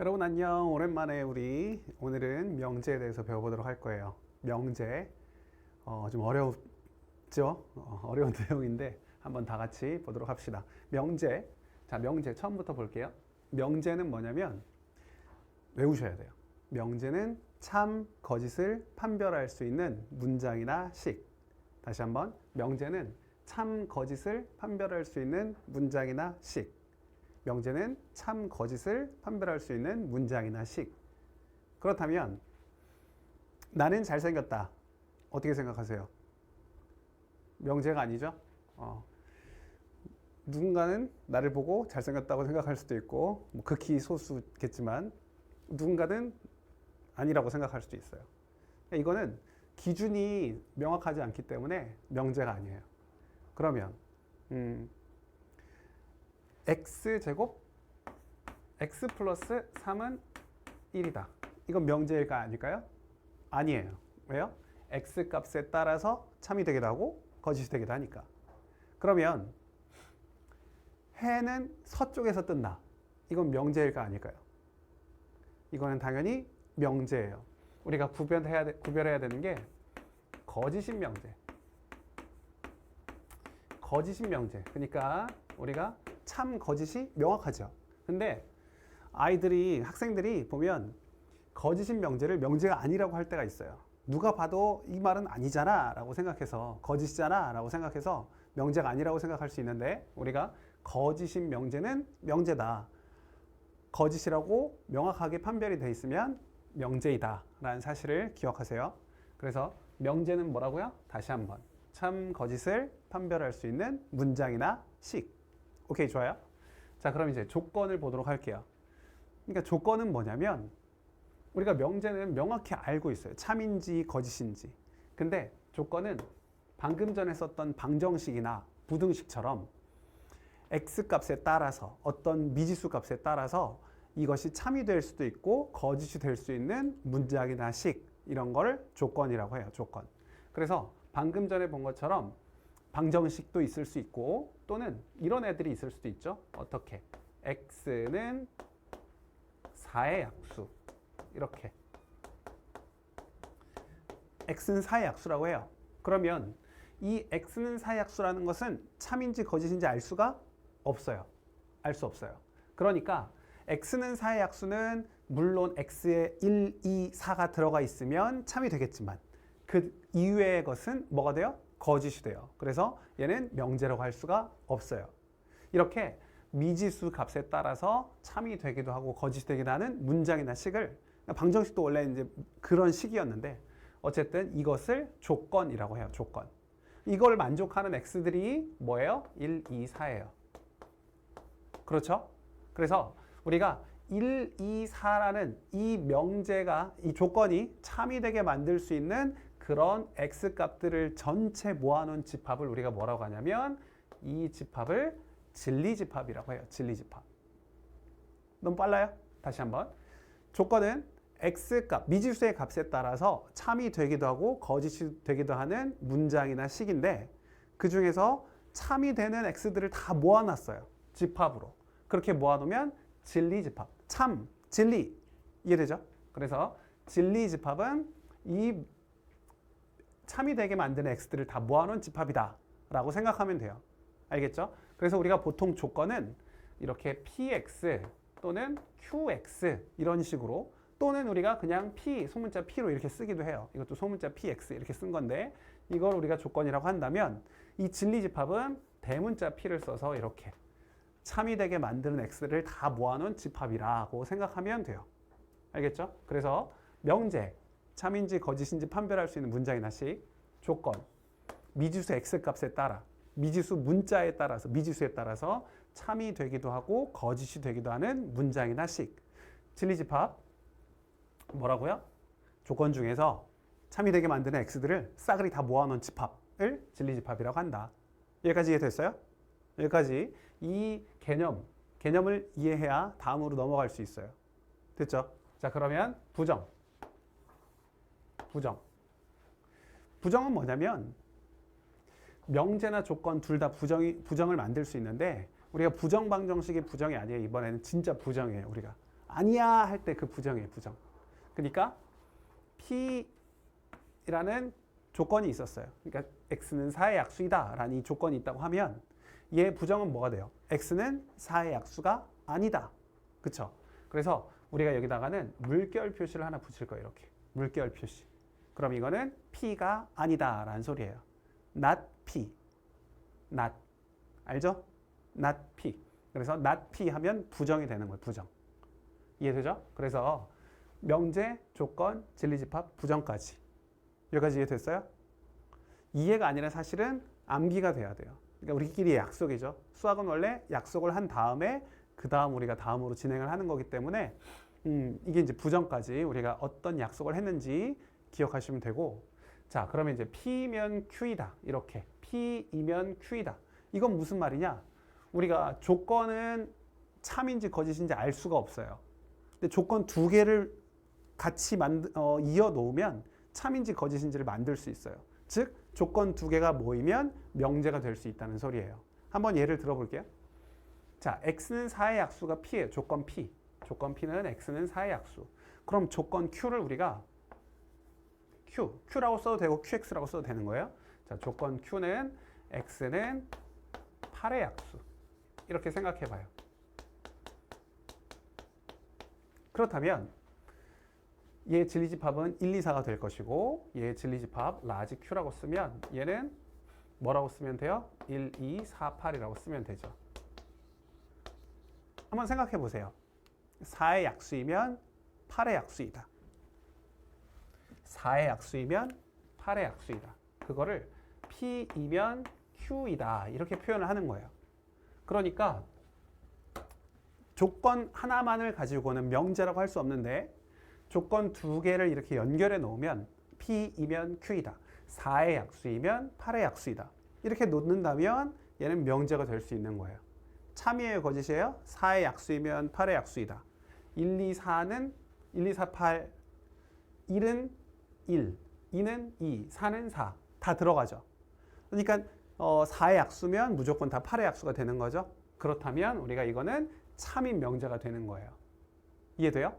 여러분 안녕. 오랜만에 우리 오늘은 명제에 대해서 배워보도록 할 거예요. 명제 좀 어렵죠? 어려운 내용인데 한번 다 같이 보도록 합시다. 명제. 자, 명제 처음부터 볼게요. 명제는 뭐냐면 외우셔야 돼요. 명제는 참, 거짓을 판별할 수 있는 문장이나 식. 다시 한번. 명제는 참, 거짓을 판별할 수 있는 문장이나 식. 명제는 참, 거짓을 판별할 수 있는 문장이나 식. 그렇다면 나는 잘생겼다. 어떻게 생각하세요? 명제가 아니죠? 누군가는 나를 보고 잘생겼다고 생각할 수도 있고 극히 소수겠지만 누군가는 아니라고 생각할 수도 있어요. 이거는 기준이 명확하지 않기 때문에 명제가 아니에요. 그러면 x제곱 x 플러스 3은 1이다. 이건 명제일까 아닐까요? 아니에요. 왜요? x 값에 따라서 참이 되기도 하고 거짓이 되기도 하니까. 그러면 해는 서쪽에서 뜬다. 이건 명제일까 아닐까요? 이거는 당연히 명제예요. 우리가 구별해야 되는 게 거짓인 명제. 거짓인 명제. 그러니까 우리가 참, 거짓이 명확하죠. 근데 학생들이 보면 거짓인 명제를 명제가 아니라고 할 때가 있어요. 누가 봐도 이 말은 아니잖아 라고 생각해서, 거짓이잖아 라고 생각해서 명제가 아니라고 생각할 수 있는데, 우리가 거짓인 명제는 명제다, 거짓이라고 명확하게 판별이 돼 있으면 명제이다 라는 사실을 기억하세요. 그래서 명제는 뭐라고요? 다시 한번. 참, 거짓을 판별할 수 있는 문장이나 식. 오케이, 좋아요. 자, 그럼 이제 조건을 보도록 할게요. 그러니까 조건은 뭐냐면 우리가 명제는 명확히 알고 있어요. 참인지 거짓인지. 근데 조건은 방금 전에 썼던 방정식이나 부등식처럼 x값에 따라서, 어떤 미지수 값에 따라서 이것이 참이 될 수도 있고 거짓이 될 수 있는 문장이나 식, 이런 걸 조건이라고 해요. 조건. 그래서 방금 전에 본 것처럼 방정식도 있을 수 있고, 또는 이런 애들이 있을 수도 있죠. 어떻게? x는 4의 약수. 이렇게. x는 4의 약수라고 해요. 그러면 이 x는 4의 약수라는 것은 참인지 거짓인지 알 수가 없어요. 알 수 없어요. 그러니까 x는 4의 약수는 물론 x에 1, 2, 4가 들어가 있으면 참이 되겠지만 그 이외의 것은 뭐가 돼요? 거짓이 돼요. 그래서 얘는 명제라고 할 수가 없어요. 이렇게 미지수 값에 따라서 참이 되기도 하고 거짓이 되기도 하는 문장이나 식을, 방정식도 원래 이제 그런 식이었는데 어쨌든 이것을 조건이라고 해요. 조건. 이걸 만족하는 x들이 뭐예요? 1, 2, 4예요. 그렇죠? 그래서 우리가 1, 2, 4라는 이 명제가, 이 조건이 참이 되게 만들 수 있는 그런 x값들을 전체 모아놓은 집합을 우리가 뭐라고 하냐면 이 집합을 진리집합이라고 해요. 진리집합. 너무 빨라요? 다시 한번. 조건은 x값, 미지수의 값에 따라서 참이 되기도 하고 거짓이 되기도 하는 문장이나 식인데, 그 중에서 참이 되는 x들을 다 모아놨어요. 집합으로. 그렇게 모아놓으면 진리집합. 참, 진리. 이해되죠? 그래서 진리집합은 이 참이 되게 만드는 x들을 다 모아놓은 집합이다 라고 생각하면 돼요. 알겠죠? 그래서 우리가 보통 조건은 이렇게 px 또는 qx 이런 식으로, 또는 우리가 그냥 p, 소문자 p로 이렇게 쓰기도 해요. 이것도 소문자 px 이렇게 쓴 건데, 이걸 우리가 조건이라고 한다면 이 진리집합은 대문자 p를 써서 이렇게 참이 되게 만드는 x들을 다 모아놓은 집합이라고 생각하면 돼요. 알겠죠? 그래서 명제, 참인지 거짓인지 판별할 수 있는 문장이나 식, 조건, 미지수 x값에 따라, 미지수 문자에 따라서, 미지수에 따라서 참이 되기도 하고 거짓이 되기도 하는 문장이나 식. 진리집합 뭐라고요? 조건 중에서 참이 되게 만드는 x들을 싸그리 다 모아놓은 집합을 진리집합이라고 한다. 여기까지 이해됐어요? 여기까지 이 개념을 이해해야 다음으로 넘어갈 수 있어요. 됐죠? 자, 그러면 부정. 부정은 뭐냐면 명제나 조건 둘 다 부정을 만들 수 있는데, 우리가 부정 방정식이 부정이 아니에요. 이번에는 진짜 부정이에요. 우리가 아니야 할 때 그 부정이에요. 부정. 그러니까 P라는 조건이 있었어요. 그러니까 X는 4의 약수이다 라는 이 조건이 있다고 하면 얘 부정은 뭐가 돼요? X는 4의 약수가 아니다. 그쵸? 그래서 우리가 여기다가는 물결 표시를 하나 붙일 거예요. 이렇게. 물결 표시. 그럼 이거는 P가 아니다 라는 소리예요. not P. not. 알죠? not P. 그래서 not P 하면 부정이 되는 거예요. 부정. 이해되죠? 그래서 명제, 조건, 진리집합, 부정까지. 여기까지 이해됐어요? 이해가 아니라 사실은 암기가 돼야 돼요. 그러니까 우리끼리 약속이죠. 수학은 원래 약속을 한 다음에 그 다음 우리가 다음으로 진행을 하는 거기 때문에 이게 이제 부정까지 우리가 어떤 약속을 했는지 기억하시면 되고, 자 그러면 이제 P면 Q이다 이렇게 P이면 Q이다. 이건 무슨 말이냐? 우리가 조건은 참인지 거짓인지 알 수가 없어요. 근데 조건 두 개를 같이 이어 놓으면 참인지 거짓인지를 만들 수 있어요. 즉 조건 두 개가 모이면 명제가 될 수 있다는 소리예요. 한번 예를 들어볼게요. 자, x는 4의 약수가 p예요. 조건 p. 조건 p는 x는 4의 약수. 그럼 조건 q를 우리가 q라고 써도 되고 qx라고 써도 되는 거예요. 자, 조건 q는 x는 8의 약수. 이렇게 생각해 봐요. 그렇다면 얘 진리집합은 1, 2, 4가 될 것이고 얘 진리집합 라지 q라고 쓰면 얘는 뭐라고 쓰면 돼요? 1, 2, 4, 8이라고 쓰면 되죠. 한번 생각해 보세요. 4의 약수이면 8의 약수이다. 4의 약수이면 8의 약수이다. 그거를 P이면 Q이다. 이렇게 표현을 하는 거예요. 그러니까 조건 하나만을 가지고는 명제라고 할 수 없는데 조건 두 개를 이렇게 연결해 놓으면 P이면 Q이다. 4의 약수이면 8의 약수이다. 이렇게 놓는다면 얘는 명제가 될 수 있는 거예요. 참이에요, 거짓이에요? 4의 약수이면 8의 약수이다. 1, 2, 4는 1, 2, 4, 8. 1은 1, 2는 2, 4는 4. 다 들어가죠. 그러니까 4의 약수면 무조건 다 8의 약수가 되는 거죠. 그렇다면 우리가 이거는 참인 명제가 되는 거예요. 이해돼요?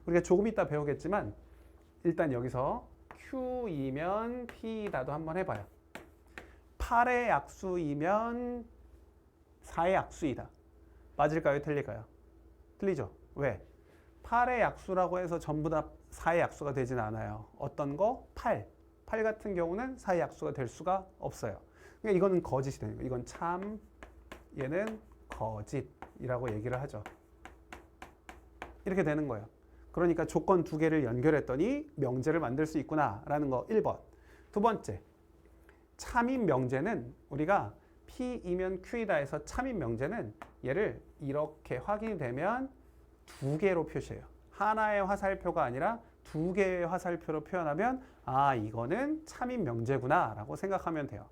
우리가 조금 이따 배우겠지만 일단 여기서 Q이면 P다도 한번 해봐요. 8의 약수이면 4의 약수이다. 맞을까요? 틀릴까요? 틀리죠? 왜? 8의 약수라고 해서 전부 다 4의 약수가 되진 않아요. 어떤 거? 8. 8 같은 경우는 4의 약수가 될 수가 없어요. 그러니까 이거는 거짓이 되는 거예요. 이건 참, 얘는 거짓이라고 얘기를 하죠. 이렇게 되는 거예요. 그러니까 조건 두 개를 연결했더니 명제를 만들 수 있구나라는 거 1번. 두 번째, 참인 명제는 우리가 P이면 Q이다 해서 참인 명제는 얘를 이렇게 확인이 되면 두 개로 표시해요. 하나의 화살표가 아니라 두 개의 화살표로 표현하면 아, 이거는 참인 명제구나 라고 생각하면 돼요.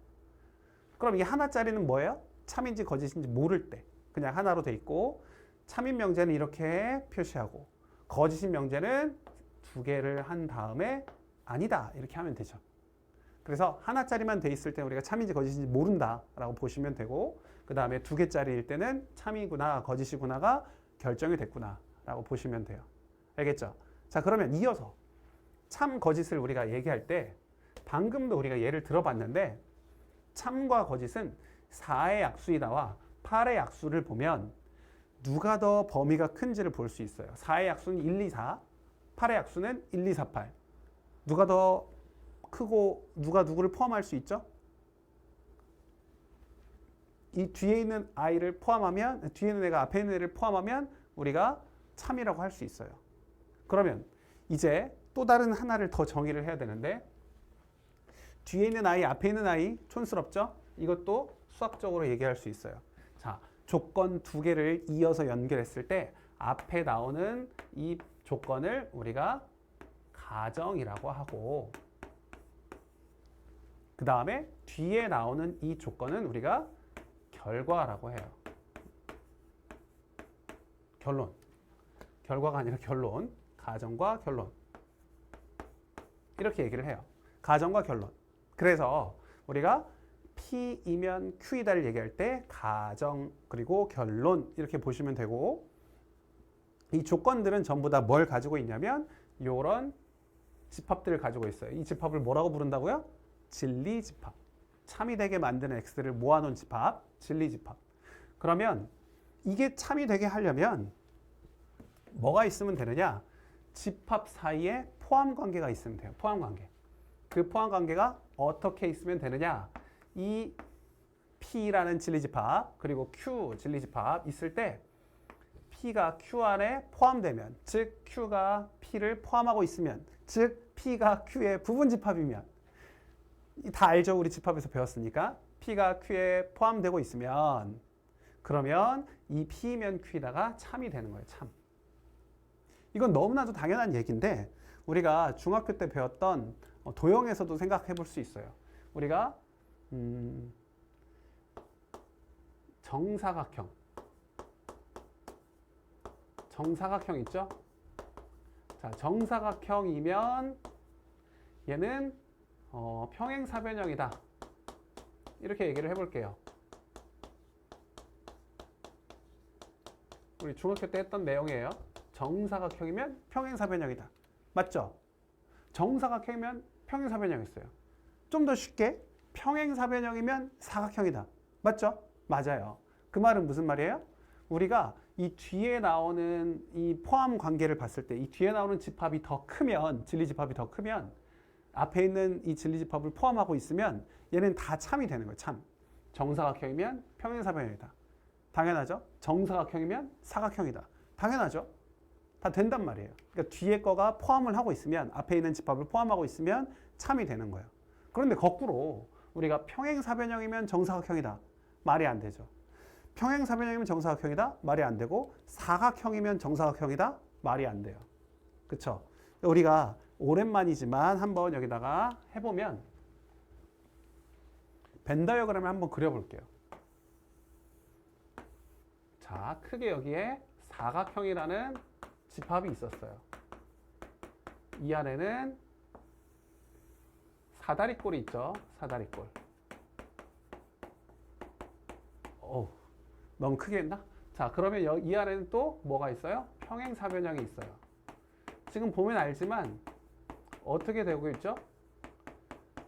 그럼 이 하나짜리는 뭐예요? 참인지 거짓인지 모를 때 그냥 하나로 돼 있고, 참인 명제는 이렇게 표시하고 거짓인 명제는 두 개를 한 다음에 아니다 이렇게 하면 되죠. 그래서 하나짜리만 돼 있을 때 우리가 참인지 거짓인지 모른다라고 보시면 되고, 그 다음에 두 개짜리일 때는 참이구나 거짓이구나가 결정이 됐구나라고 보시면 돼요. 알겠죠? 자, 그러면 이어서 참 거짓을 우리가 얘기할 때 방금도 우리가 예를 들어봤는데 참과 거짓은 4의 약수이다와 8의 약수를 보면 누가 더 범위가 큰지를 볼 수 있어요. 4의 약수는 1, 2, 4, 8의 약수는 1, 2, 4, 8. 누가 더 크고 누가 누구를 포함할 수 있죠? 이 뒤에 있는 아이를 포함하면, 뒤에 있는 애가 앞에 있는 애를 포함하면 우리가 참이라고 할 수 있어요. 그러면 이제 또 다른 하나를 더 정의를 해야 되는데, 뒤에 있는 아이, 앞에 있는 아이 촌스럽죠? 이것도 수학적으로 얘기할 수 있어요. 자, 조건 두 개를 이어서 연결했을 때 앞에 나오는 이 조건을 우리가 가정이라고 하고, 그 다음에 뒤에 나오는 이 조건은 우리가 결과라고 해요. 결론. 결과가 아니라 결론. 가정과 결론. 이렇게 얘기를 해요. 가정과 결론. 그래서 우리가 P이면 Q이다를 얘기할 때 가정 그리고 결론 이렇게 보시면 되고, 이 조건들은 전부 다 뭘 가지고 있냐면 이런 집합들을 가지고 있어요. 이 집합을 뭐라고 부른다고요? 진리집합. 참이 되게 만드는 x를 모아놓은 집합, 진리집합. 그러면 이게 참이 되게 하려면 뭐가 있으면 되느냐? 집합 사이에 포함관계가 있으면 돼요. 포함관계. 그 포함관계가 어떻게 있으면 되느냐? 이 P라는 진리집합 그리고 Q 진리집합 있을 때 P가 Q 안에 포함되면, 즉 Q가 P를 포함하고 있으면, 즉 P가 Q의 부분집합이면, 다 알죠? 우리 집합에서 배웠으니까. P가 Q에 포함되고 있으면 그러면 이 P면 Q다가 참이 되는 거예요. 참. 이건 너무나도 당연한 얘기인데 우리가 중학교 때 배웠던 도형에서도 생각해 볼 수 있어요. 우리가 정사각형 있죠? 자, 정사각형이면 얘는 평행사변형이다. 이렇게 얘기를 해볼게요. 우리 중학교 때 했던 내용이에요. 정사각형이면 평행사변형이다. 맞죠? 정사각형이면 평행사변형이 있어요. 좀 더 쉽게 평행사변형이면 사각형이다. 맞죠? 맞아요. 그 말은 무슨 말이에요? 우리가 이 뒤에 나오는 이 포함 관계를 봤을 때 이 뒤에 나오는 집합이 더 크면, 진리집합이 더 크면 앞에 있는 이 진리집합을 포함하고 있으면 얘는 다 참이 되는 거예요. 참. 정사각형이면 평행사변형이다. 당연하죠? 정사각형이면 사각형이다. 당연하죠? 다 된단 말이에요. 그러니까 뒤에 거가 포함을 하고 있으면, 앞에 있는 집합을 포함하고 있으면 참이 되는 거예요. 그런데 거꾸로 우리가 평행사변형이면 정사각형이다. 말이 안 되죠. 평행사변형이면 정사각형이다. 말이 안 되고 사각형이면 정사각형이다. 말이 안 돼요. 그렇죠? 우리가 오랜만이지만 한번 여기다가 해보면 벤 다이어그램을 한번 그려볼게요. 자, 크게 여기에 사각형이라는 집합이 있었어요. 이 안에는 사다리꼴이 있죠. 사다리꼴. 너무 크게 했나? 자, 그러면 이 안에는 또 뭐가 있어요? 평행사변형이 있어요. 지금 보면 알지만 어떻게 되고 있죠?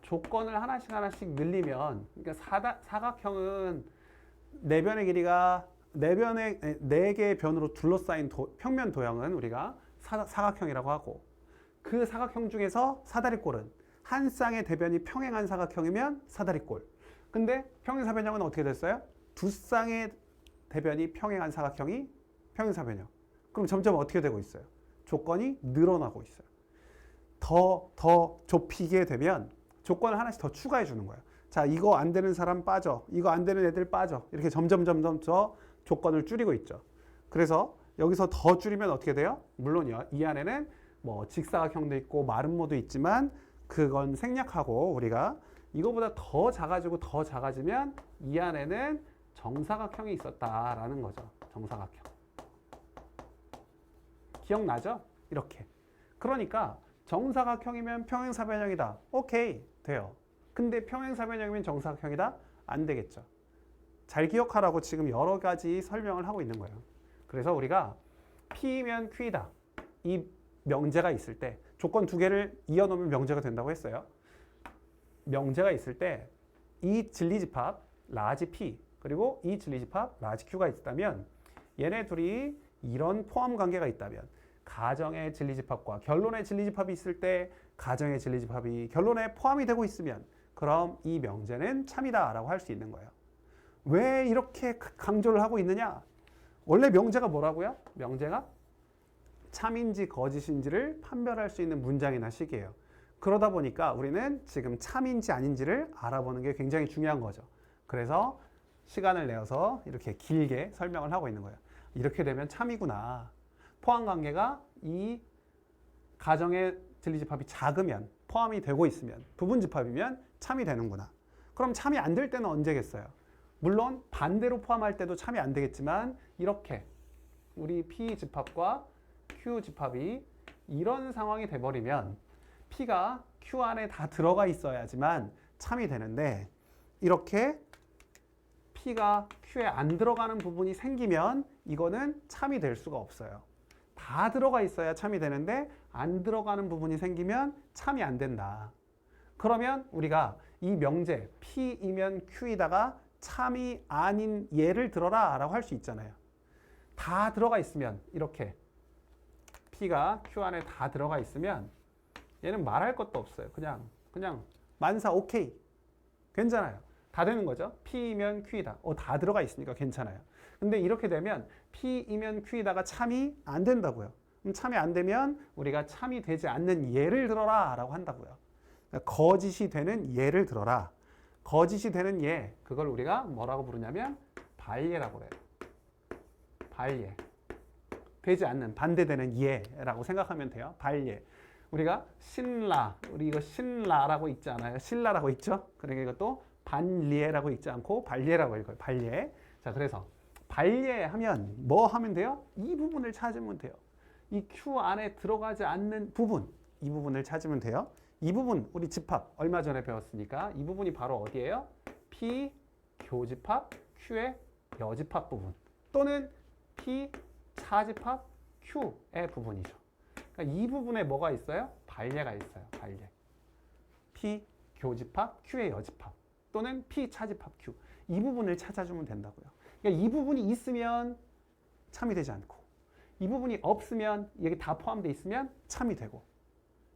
조건을 하나씩 늘리면, 그러니까 사각형은 네 변의 길이가 네 개의 변으로 둘러싸인 평면 도형은 우리가 사각형이라고 하고, 그 사각형 중에서 사다리꼴은 한 쌍의 대변이 평행한 사각형이면 사다리꼴. 근데 평행사변형은 어떻게 됐어요? 두 쌍의 대변이 평행한 사각형이 평행사변형. 그럼 점점 어떻게 되고 있어요? 조건이 늘어나고 있어요. 더 좁히게 되면 조건을 하나씩 더 추가해 주는 거예요. 자, 이거 안 되는 사람 빠져. 이거 안 되는 애들 빠져. 이렇게 점점 더 조건을 줄이고 있죠. 그래서 여기서 더 줄이면 어떻게 돼요? 물론 이 안에는 뭐 직사각형도 있고 마름모도 있지만 그건 생략하고 우리가 이거보다 더 작아지면 이 안에는 정사각형이 있었다라는 거죠. 정사각형. 기억나죠? 이렇게. 그러니까 정사각형이면 평행사변형이다. 오케이. 돼요. 근데 평행사변형이면 정사각형이다? 안 되겠죠. 잘 기억하라고 지금 여러 가지 설명을 하고 있는 거예요. 그래서 우리가 P면 Q이다. 이 명제가 있을 때 조건 두 개를 이어놓으면 명제가 된다고 했어요. 명제가 있을 때 이 진리집합 라지 P 그리고 이 진리집합 라지 Q가 있다면 얘네 둘이 이런 포함 관계가 있다면 가정의 진리집합과 결론의 진리집합이 있을 때 가정의 진리집합이 결론에 포함이 되고 있으면 그럼 이 명제는 참이다 라고 할 수 있는 거예요. 왜 이렇게 강조를 하고 있느냐? 원래 명제가 뭐라고요? 명제가 참인지 거짓인지를 판별할 수 있는 문장이나 식이에요. 그러다 보니까 우리는 지금 참인지 아닌지를 알아보는 게 굉장히 중요한 거죠. 그래서 시간을 내어서 이렇게 길게 설명을 하고 있는 거예요. 이렇게 되면 참이구나. 포함관계가 이 가정의 진리집합이 작으면, 포함이 되고 있으면, 부분집합이면 참이 되는구나. 그럼 참이 안 될 때는 언제겠어요? 물론 반대로 포함할 때도 참이 안 되겠지만 이렇게 우리 P집합과 Q집합이 이런 상황이 돼버리면 P가 Q 안에 다 들어가 있어야지만 참이 되는데 이렇게 P가 Q에 안 들어가는 부분이 생기면 이거는 참이 될 수가 없어요. 다 들어가 있어야 참이 되는데 안 들어가는 부분이 생기면 참이 안 된다. 그러면 우리가 이 명제 P이면 Q이다가 참이 아닌 예를 들어라 라고 할 수 있잖아요. 다 들어가 있으면 이렇게 P가 Q 안에 다 들어가 있으면 얘는 말할 것도 없어요. 그냥 만사 오케이. 괜찮아요. 다 되는 거죠. P이면 Q이다. 다 들어가 있으니까 괜찮아요. 근데 이렇게 되면 P이면 Q이다가 참이 안 된다고요. 그럼 참이 안 되면 우리가 참이 되지 않는 예를 들어라 라고 한다고요. 그러니까 거짓이 되는 예를 들어라. 거짓이 되는 예, 그걸 우리가 뭐라고 부르냐면 발예라고 그래요. 발예. 되지 않는, 반대되는 예라고 생각하면 돼요. 발예. 우리가 우리 이거 신라라고 읽지 않아요? 신라라고 읽죠? 그러니까 이것도 반리에라고 읽지 않고 발예라고 읽어요. 발예. 자, 그래서 발예하면 뭐 하면 돼요? 이 부분을 찾으면 돼요. 이 Q 안에 들어가지 않는 부분, 이 부분을 찾으면 돼요. 이 부분 우리 집합 얼마 전에 배웠으니까 이 부분이 바로 어디예요? P 교집합 Q의 여집합 부분 또는 P 차집합 Q의 부분이죠. 그러니까 이 부분에 뭐가 있어요? 발예가 있어요. 발예. P 교집합 Q의 여집합 또는 P 차집합 Q. 이 부분을 찾아주면 된다고요. 그러니까 이 부분이 있으면 참이 되지 않고 이 부분이 없으면 여기 다 포함되어 있으면 참이 되고.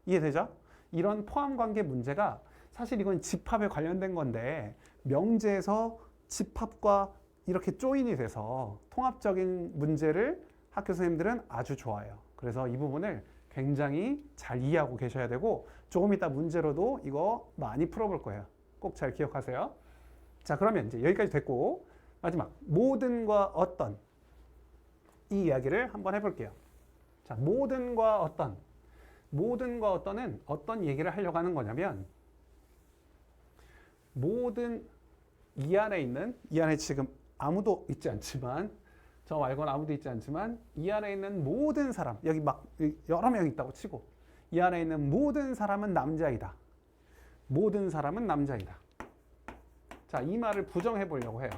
이해되죠? 이런 포함관계 문제가 사실 이건 집합에 관련된 건데 명제에서 집합과 이렇게 조인이 돼서 통합적인 문제를 학교 선생님들은 아주 좋아해요. 그래서 이 부분을 굉장히 잘 이해하고 계셔야 되고 조금 이따 문제로도 이거 많이 풀어볼 거예요. 꼭 잘 기억하세요. 자, 그러면 이제 여기까지 됐고 마지막 모든과 어떤 이 이야기를 한번 해볼게요. 자, 모든과 어떤. 모든과 어떤은 어떤 얘기를 하려고 하는 거냐면 모든 이 안에 지금 아무도 있지 않지만 저 말고는 아무도 있지 않지만 이 안에 있는 모든 사람 여기 막 여러 명 있다고 치고 이 안에 있는 모든 사람은 남자이다. 모든 사람은 남자이다. 자, 이 말을 부정해 보려고 해요.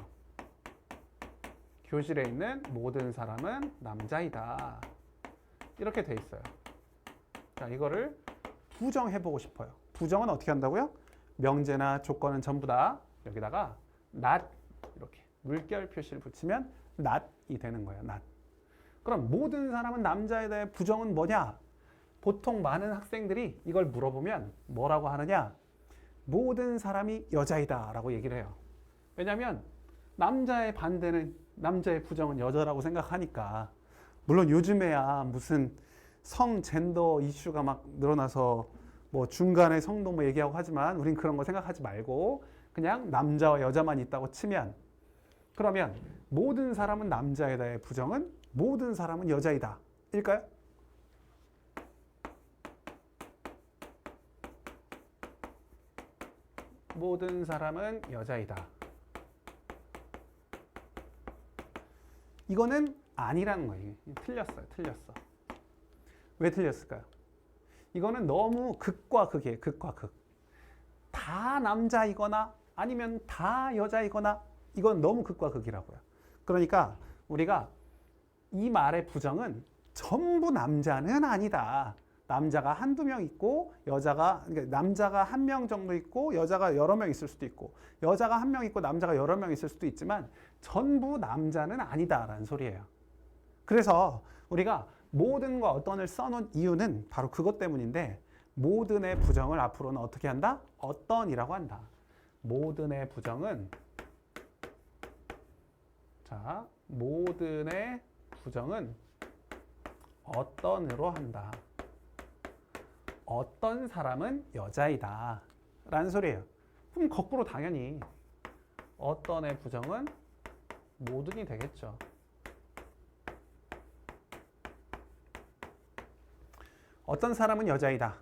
교실에 있는 모든 사람은 남자이다. 이렇게 돼 있어요. 자, 이거를 부정해보고 싶어요. 부정은 어떻게 한다고요? 명제나 조건은 전부 다 여기다가 not 이렇게 물결 표시를 붙이면 not이 되는 거예요. not. 그럼 모든 사람은 남자이다의 부정은 뭐냐? 보통 많은 학생들이 이걸 물어보면 뭐라고 하느냐? 모든 사람이 여자이다 라고 얘기를 해요. 왜냐하면 남자의 부정은 여자라고 생각하니까. 물론 요즘에야 무슨 성 젠더 이슈가 막 늘어나서 뭐 중간에 성도 뭐 얘기하고 하지만 우린 그런 거 생각하지 말고 그냥 남자와 여자만 있다고 치면 그러면 모든 사람은 남자이다의 부정은 모든 사람은 여자이다 일까요? 모든 사람은 여자이다. 이거는 아니라는 거예요. 틀렸어. 왜 틀렸을까요? 이거는 너무 극과 극이에요. 극과 극. 다 남자이거나 아니면 다 여자이거나 이건 너무 극과 극이라고요. 그러니까 우리가 이 말의 부정은 전부 남자는 아니다. 남자가 한두 명 있고 그러니까 남자가 한 명 정도 있고 여자가 여러 명 있을 수도 있고 여자가 한 명 있고 남자가 여러 명 있을 수도 있지만 전부 남자는 아니다라는 소리예요. 그래서 우리가 모든과 어떤을 써놓은 이유는 바로 그것 때문인데 모든의 부정을 앞으로는 어떻게 한다? 어떤이라고 한다. 모든의 부정은 모든의 부정은 어떤으로 한다. 어떤 사람은 여자이다 라는 소리예요. 그럼 거꾸로 당연히 어떤의 부정은 모든이 되겠죠. 어떤 사람은 여자이다.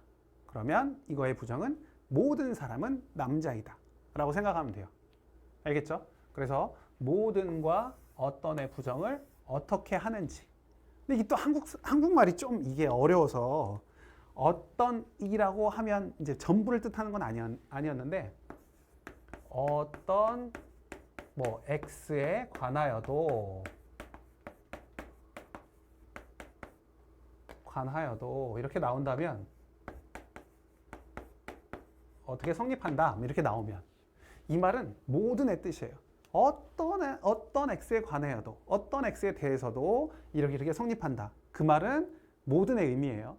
그러면 이거의 부정은 모든 사람은 남자이다 라고 생각하면 돼요. 알겠죠? 그래서 모든과 어떤의 부정을 어떻게 하는지. 근데 이게 또 한국말이 좀 이게 어려워서 어떤이라고 하면 이제 전부를 뜻하는 건 아니었는데 어떤 뭐 X에 관하여도 관하여도 이렇게 나온다면 어떻게 성립한다 이렇게 나오면 이 말은 모든 의 뜻이에요. 어떤 x에 관하여도 어떤 x에 대해서도 이렇게 성립한다. 그 말은 모든 의 의미예요.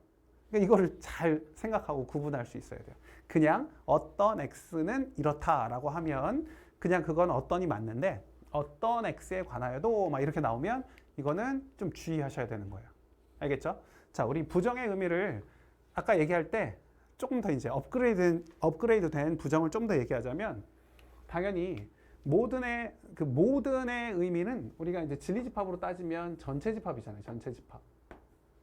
그러니까 이거를 잘 생각하고 구분할 수 있어야 돼요. 그냥 어떤 x는 이렇다라고 하면 그냥 그건 어떤이 맞는데 어떤 x에 관하여도 막 이렇게 나오면 이거는 좀 주의하셔야 되는 거예요. 알겠죠? 자, 우리 부정의 의미를 아까 얘기할 때 조금 더 이제 업그레이드 된 부정을 좀 더 얘기하자면 당연히 모든의 의미는 우리가 이제 진리집합으로 따지면 전체 집합이잖아요. 전체 집합.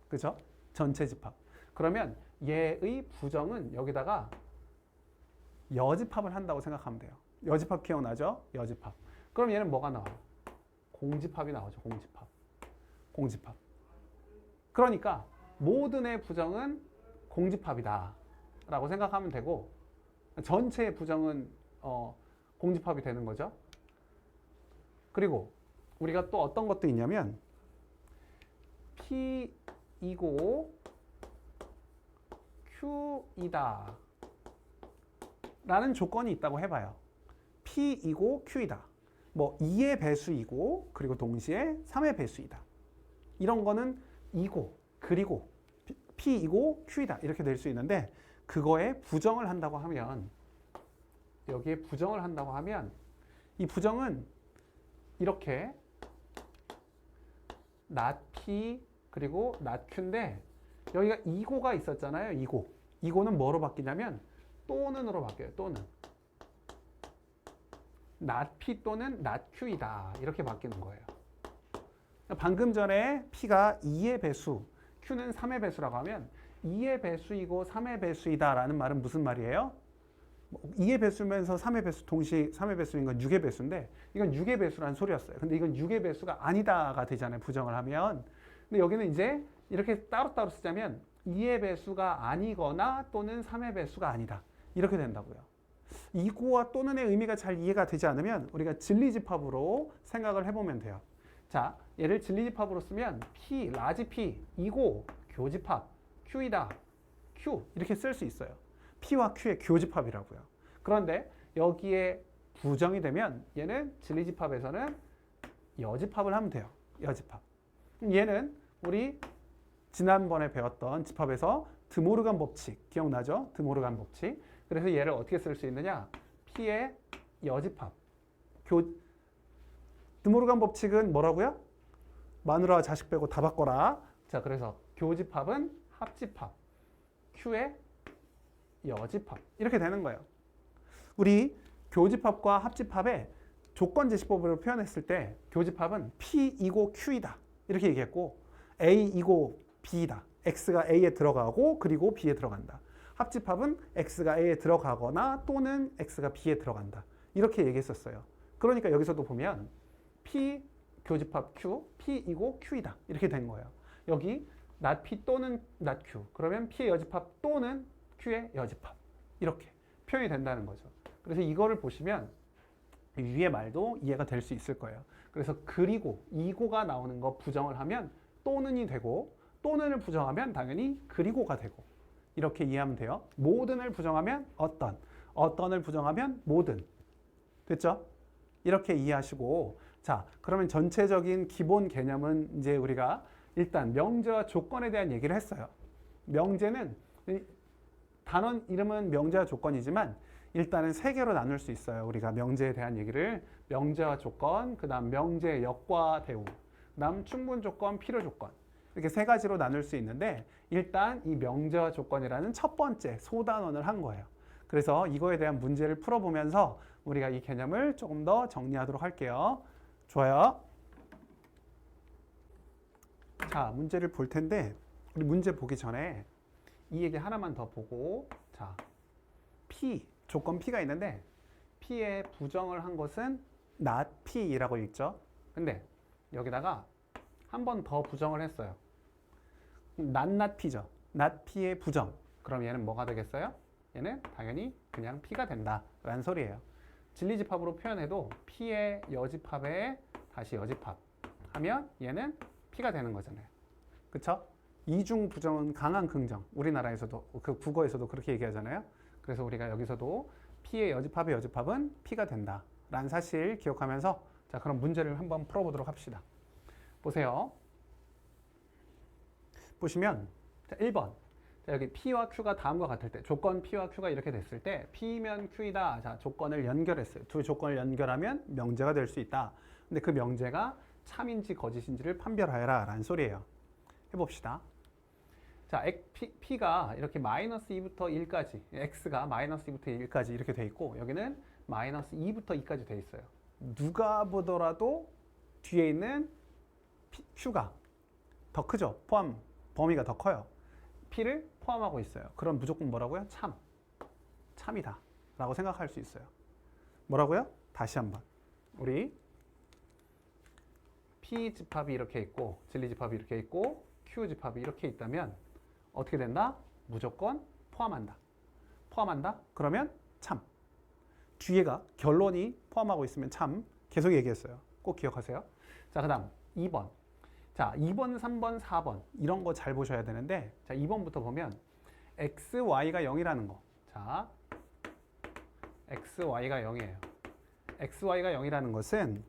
그죠? 전체 집합. 그러면 얘의 부정은 여기다가 여집합을 한다고 생각하면 돼요. 여집합 기억나죠? 여집합. 그럼 얘는 뭐가 나와요? 공집합이 나오죠. 공집합. 공집합. 그러니까 모든의 부정은 공집합이다 라고 생각하면 되고 전체의 부정은 공집합이 되는 거죠. 그리고 우리가 또 어떤 것도 있냐면 P이고 Q이다 라는 조건이 있다고 해봐요. P이고 Q이다. 뭐 2의 배수이고 그리고 동시에 3의 배수이다. 이런 거는 이고 그리고 P이고 Q이다 이렇게 될 수 있는데 그거에 부정을 한다고 하면 여기에 부정을 한다고 하면 이 부정은 이렇게 not P 그리고 not Q인데 여기가 이고가 있었잖아요. 이고는 뭐로 바뀌냐면 또는으로 바뀌어요. 또는 not P 또는 not Q이다 이렇게 바뀌는 거예요. 방금 전에 P가 2의 배수, Q는 3의 배수라고 하면 2의 배수이고 3의 배수이다 라는 말은 무슨 말이에요? 2의 배수면서 3의 배수 동시에 3의 배수인 건 6의 배수인데 이건 6의 배수라는 소리였어요. 근데 이건 6의 배수가 아니다가 되잖아요. 부정을 하면. 근데 여기는 이제 이렇게 따로따로 쓰자면 2의 배수가 아니거나 또는 3의 배수가 아니다. 이렇게 된다고요. 이고와 또는의 의미가 잘 이해가 되지 않으면 우리가 진리집합으로 생각을 해보면 돼요. 자, 얘를 진리집합으로 쓰면 P, 라지 P, 이고, 교집합, Q이다, Q 이렇게 쓸 수 있어요. P와 Q의 교집합이라고요. 그런데 여기에 부정이 되면 얘는 진리집합에서는 여집합을 하면 돼요. 여집합. 얘는 우리 지난번에 배웠던 집합에서 드모르간 법칙 기억나죠? 드모르간 법칙. 그래서 얘를 어떻게 쓸 수 있느냐? P의 여집합. 드모르간 법칙은 뭐라고요? 마누라와 자식 빼고 다 바꿔라. 자, 그래서 교집합은 합집합, Q의 여집합 이렇게 되는 거예요. 우리 교집합과 합집합의 조건제시법으로 표현했을 때 교집합은 P이고 Q이다 이렇게 얘기했고 A이고 B이다. X가 A에 들어가고 그리고 B에 들어간다. 합집합은 X가 A에 들어가거나 또는 X가 B에 들어간다. 이렇게 얘기했었어요. 그러니까 여기서도 보면 P 교집합 Q, P이고 Q이다. 이렇게 된 거예요. 여기 not P 또는 not Q. 그러면 P의 여집합 또는 Q의 여집합. 이렇게 표현이 된다는 거죠. 그래서 이거를 보시면 위의 말도 이해가 될 수 있을 거예요. 그래서 그리고 이고가 나오는 거 부정을 하면 또는이 되고 또는을 부정하면 당연히 그리고가 되고 이렇게 이해하면 돼요. 모든을 부정하면 어떤을 부정하면 모든. 됐죠? 이렇게 이해하시고 자, 그러면 전체적인 기본 개념은 이제 우리가 일단 명제와 조건에 대한 얘기를 했어요. 명제는 단원 이름은 명제와 조건이지만 일단은 세 개로 나눌 수 있어요. 우리가 명제에 대한 얘기를 명제와 조건, 그 다음 명제의 역과 대우, 그 다음 충분 조건, 필요 조건 이렇게 세 가지로 나눌 수 있는데 일단 이 명제와 조건이라는 첫 번째 소단원을 한 거예요. 그래서 이거에 대한 문제를 풀어보면서 우리가 이 개념을 조금 더 정리하도록 할게요. 좋아요. 자, 문제를 볼 텐데 우리 문제 보기 전에 이 얘기 하나만 더 보고 자, P, 조건 P가 있는데 P의 부정을 한 것은 not P라고 읽죠. 근데 여기다가 한 번 더 부정을 했어요. not P죠. not P의 부정. 그럼 얘는 뭐가 되겠어요? 얘는 당연히 그냥 P가 된다라는 소리예요. 진리집합으로 표현해도 P의 여집합에 다시 여집합 하면 얘는 P가 되는 거잖아요. 그쵸? 이중 부정은 강한 긍정. 우리나라에서도 그 국어에서도 그렇게 얘기하잖아요. 그래서 우리가 여기서도 P의 여집합의 여집합은 P가 된다 라는 사실 기억하면서 자, 그럼 문제를 한번 풀어보도록 합시다. 보세요. 보시면 자, 1번. 자, 여기 P와 Q가 다음과 같을 때 조건 P와 Q가 이렇게 됐을 때 P면 Q이다. 자, 조건을 연결했어요. 두 조건을 연결하면 명제가 될 수 있다. 근데 그 명제가 참인지 거짓인지를 판별하여라 라는 소리예요. 해봅시다. 자, P가 이렇게 마이너스 2부터 1까지, X가 마이너스 2부터 1까지 이렇게 돼 있고 여기는 마이너스 2부터 2까지 돼 있어요. 누가 보더라도 뒤에 있는 Q가 더 크죠? 범위가 더 커요. P를 포함하고 있어요. 그럼 무조건 뭐라고요? 참이다 라고 생각할 수 있어요. 뭐라고요? 다시 한번. 우리 P 집합이 이렇게 있고 진리 집합이 이렇게 있고 Q 집합이 이렇게 있다면 어떻게 된다? 무조건 포함한다. 포함한다? 그러면 참. 뒤에가 결론이 포함하고 있으면 참. 계속 얘기했어요. 꼭 기억하세요. 자, 그 다음 2번. 자, 2번, 3번, 4번 이런 거 잘 보셔야 되는데 자, 2번부터 보면 x, y가 0이라는 거. 자, x, y가 0이에요. x, y가 0이라는 것은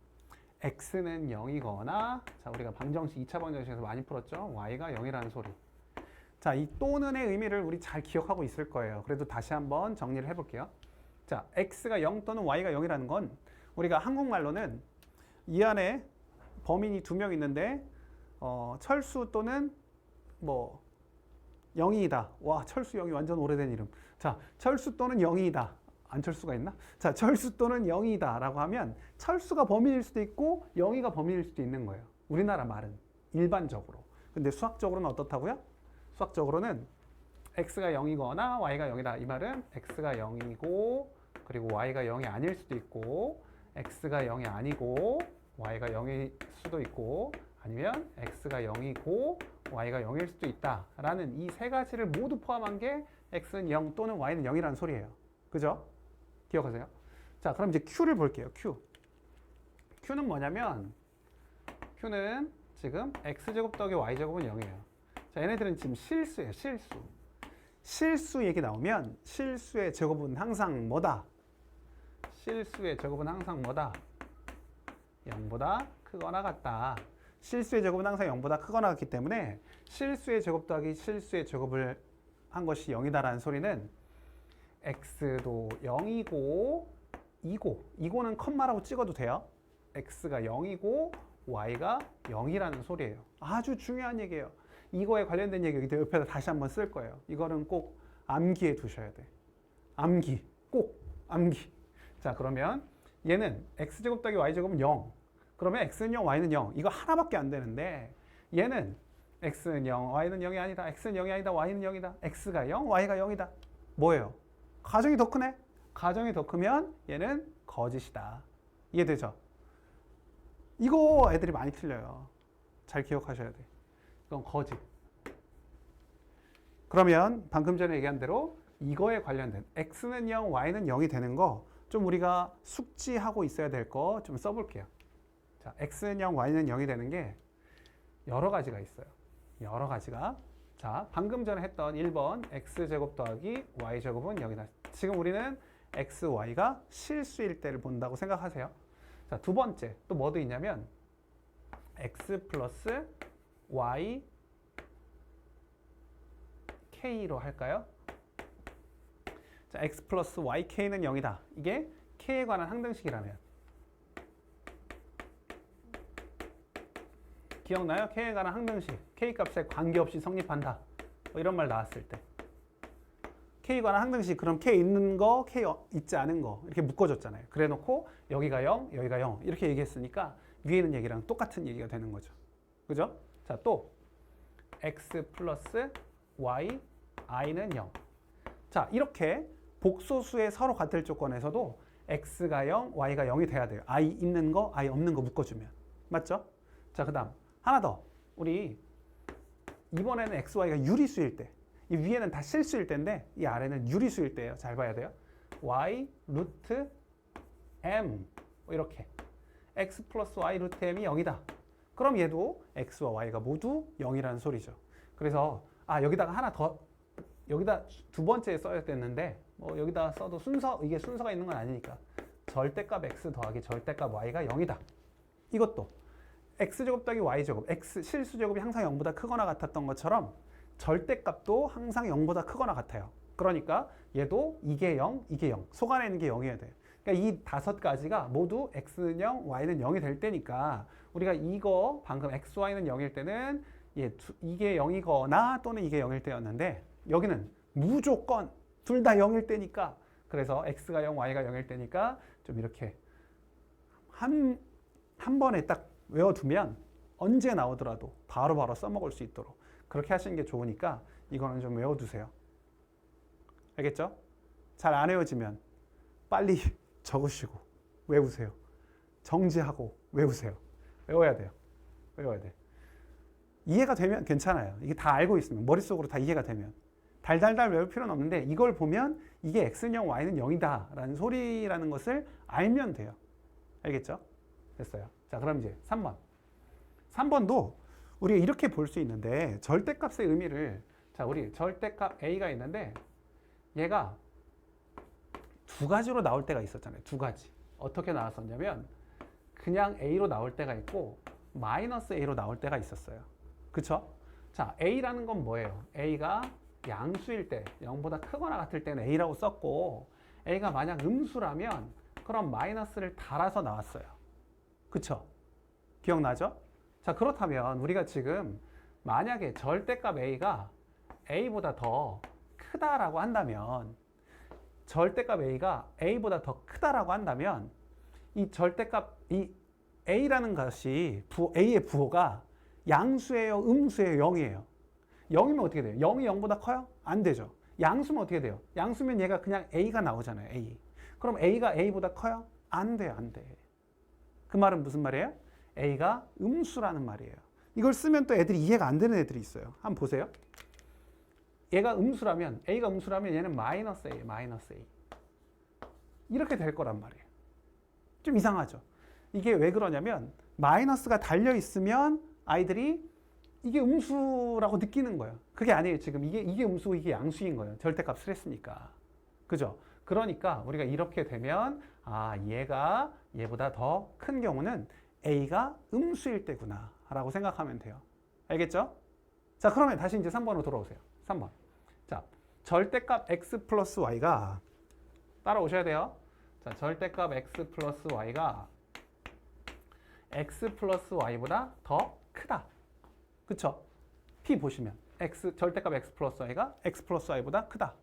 x는 0이거나 자, 우리가 방정식 2차 방정식에서 많이 풀었죠. y가 0이라는 소리. 자, 이 또는의 의미를 우리 잘 기억하고 있을 거예요. 그래도 다시 한번 정리를 해볼게요. 자, x가 0 또는 y가 0이라는 건 우리가 한국말로는 이 안에 범인이 2명 있는데 철수 또는 뭐 0이다. 와, 철수 0이 완전 오래된 이름. 자, 철수 또는 0이다. 안철수가 있나? 자, 철수 또는 0이다 라고 하면 철수가 범인일 수도 있고 0이가 범인일 수도 있는 거예요. 우리나라 말은 일반적으로. 근데 수학적으로는 어떻다고요? 수학적으로는 x가 0이거나 y가 0이다. 이 말은 x가 0이고 그리고 y가 0이 아닐 수도 있고 x가 0이 아니고 y가 0일 수도 있고 아니면 x가 0이고 y가 0일 수도 있다 라는 이 세 가지를 모두 포함한 게 x는 0 또는 y는 0이라는 소리예요. 그죠? 기억하세요? 자, 그럼 이제 q를 볼게요. q는 뭐냐면 q는 지금 x제곱 더하기 y제곱은 0이에요. 자, 얘네들은 지금 실수예요. 실수 얘기 나오면 실수의 제곱은 항상 뭐다? 실수의 제곱은 항상 뭐다? 0보다 크거나 같다. 실수의 제곱은 항상 0보다 크거나 같기 때문에 실수의 제곱 더하기 실수의 제곱을 한 것이 0이다라는 소리는 x도 0이고 2고는 컴마라고 찍어도 돼요. x가 0이고 y가 0이라는 소리예요. 아주 중요한 얘기예요. 이거에 관련된 얘기 여기 옆에다 다시 한번 쓸 거예요. 이거는 꼭 암기해 두셔야 돼. 꼭 암기. 자, 그러면 얘는 x제곱 더하기 y제곱은 0. 그러면 x는 0, y는 0. 이거 하나밖에 안 되는데 얘는 x는 0, y는 0이 아니다. x는 0이 아니다. y는 0이다. x가 0, y가 0이다. 뭐예요? 가정이 더 크네? 가정이 더 크면 얘는 거짓이다. 이해되죠? 이거 애들이 많이 틀려요. 잘 기억하셔야 돼. 이건 거짓. 그러면 방금 전에 얘기한 대로 이거에 관련된 x는 0, y는 0이 되는 거 좀 우리가 숙지하고 있어야 될 거 좀 써볼게요. 자, x는 0, y는 0이 되는 게 여러 가지가 있어요. 여러 가지가. 자, 방금 전에 했던 1번 x제곱 더하기 y제곱은 0이다. 지금 우리는 x, y가 실수일 때를 본다고 생각하세요. 자, 두 번째 또 뭐도 있냐면 x 플러스 y k로 할까요? 자, x 플러스yk는 0이다. 이게 k에 관한 항등식이라면 기억나요? k에 관한 항등식. k 값에 관계없이 성립한다. 뭐 이런 말 나왔을 때 k에 관한 항등식. 그럼 k 있는 거, k 있지 않은 거 이렇게 묶어줬잖아요. 그래놓고 여기가 0, 여기가 0 이렇게 얘기했으니까 위에 있는 얘기랑 똑같은 얘기가 되는 거죠. 그죠? 자, 또 x 플러스 y, i는 0. 자, 이렇게 복소수의 서로 같을 조건에서도 x가 0, y가 0이 돼야 돼요. i 있는 거, i 없는 거 묶어주면. 맞죠? 자, 그 다음 하나 더. 우리 이번에는 x, y가 유리수일 때, 이 위에는 다 실수일 때인데 이 아래는 유리수일 때예요. 잘 봐야 돼요. y 루트 m 이렇게 x 플러스 y 루트 m이 0이다. 그럼 얘도 x와 y가 모두 0이라는 소리죠. 그래서 여기다가 하나 더 여기다 두 번째에 써야 됐는데 뭐 여기다 써도 이게 순서가 있는 건 아니니까 절대값 x 더하기 절대값 y가 0이다. 이것도 x제곱 더하기 y제곱, 실수제곱이 항상 0보다 크거나 같았던 것처럼 절대값도 항상 0보다 크거나 같아요. 그러니까 얘도 이게 0, 이게 0, 속안에 있는 게 0이어야 돼요. 그러니까 이 다섯 가지가 모두 x는 0, y는 0이 될 때니까 우리가 이거 방금 x, y는 0일 때는 이게 0이거나 또는 이게 0일 때였는데 여기는 무조건 둘 다 0일 때니까 그래서 x가 0, y가 0일 때니까 좀 이렇게 한 번에 딱 외워두면 언제 나오더라도 바로바로 써먹을 수 있도록 그렇게 하시는 게 좋으니까 이거는 좀 외워두세요. 알겠죠? 잘 안 외워지면 빨리 적으시고 외우세요. 정지하고 외우세요. 외워야 돼요. 외워야 돼. 이해가 되면 괜찮아요. 이게 다 알고 있으면 머릿속으로 다 이해가 되면 달달달 외울 필요는 없는데 이걸 보면 이게 x는 0, y는 0이다 라는 소리라는 것을 알면 돼요. 알겠죠? 됐어요. 자, 그럼 이제 3번. 3번도 우리가 이렇게 볼 수 있는데 절대값의 의미를 자, 우리 절대값 a가 있는데 얘가 두 가지로 나올 때가 있었잖아요. 두 가지. 어떻게 나왔었냐면 그냥 a로 나올 때가 있고 마이너스 a로 나올 때가 있었어요. 그쵸? 자, a라는 건 뭐예요? a가 양수일 때 0보다 크거나 같을 때는 a라고 썼고 a가 만약 음수라면 그럼 마이너스를 달아서 나왔어요. 그쵸? 기억나죠? 자, 그렇다면 우리가 지금 만약에 절대값 a가 a보다 더 크다라고 한다면 절대값 a가 a보다 더 크다라고 한다면 이 절대값 이 a라는 것이 a의 부호가 양수예요, 음수예요, 0이에요. 0이면 어떻게 돼요? 0이 0보다 커요? 안 되죠. 양수면 어떻게 돼요? 양수면 얘가 그냥 a가 나오잖아요. a. 그럼 a가 a보다 커요? 안 돼요, 안 돼. 그 말은 무슨 말이에요? a가 음수라는 말이에요. 이걸 쓰면 또 애들이 이해가 안 되는 애들이 있어요. 한번 보세요. 얘가 음수라면 a가 음수라면 얘는 마이너스 a, 마이너스 a. 이렇게 될 거란 말이에요. 좀 이상하죠? 이게 왜 그러냐면 마이너스가 달려 있으면 아이들이 이게 음수라고 느끼는 거예요. 그게 아니에요. 지금 이게 음수고 이게 양수인 거예요. 절대값을 했으니까. 그죠? 그러니까 우리가 이렇게 되면 얘가 얘보다 더 큰 경우는 a가 음수일 때구나 라고 생각하면 돼요. 알겠죠? 자, 그러면 다시 이제 3번으로 돌아오세요. 3번. 자, 절대값 x 플러스 y가 따라오셔야 돼요. 자, 절대값 x 플러스 y가 x 플러스 y보다 더 크다. 그쵸? P 보시면 절대값 x 플러스 y가 x 플러스 y보다 크다.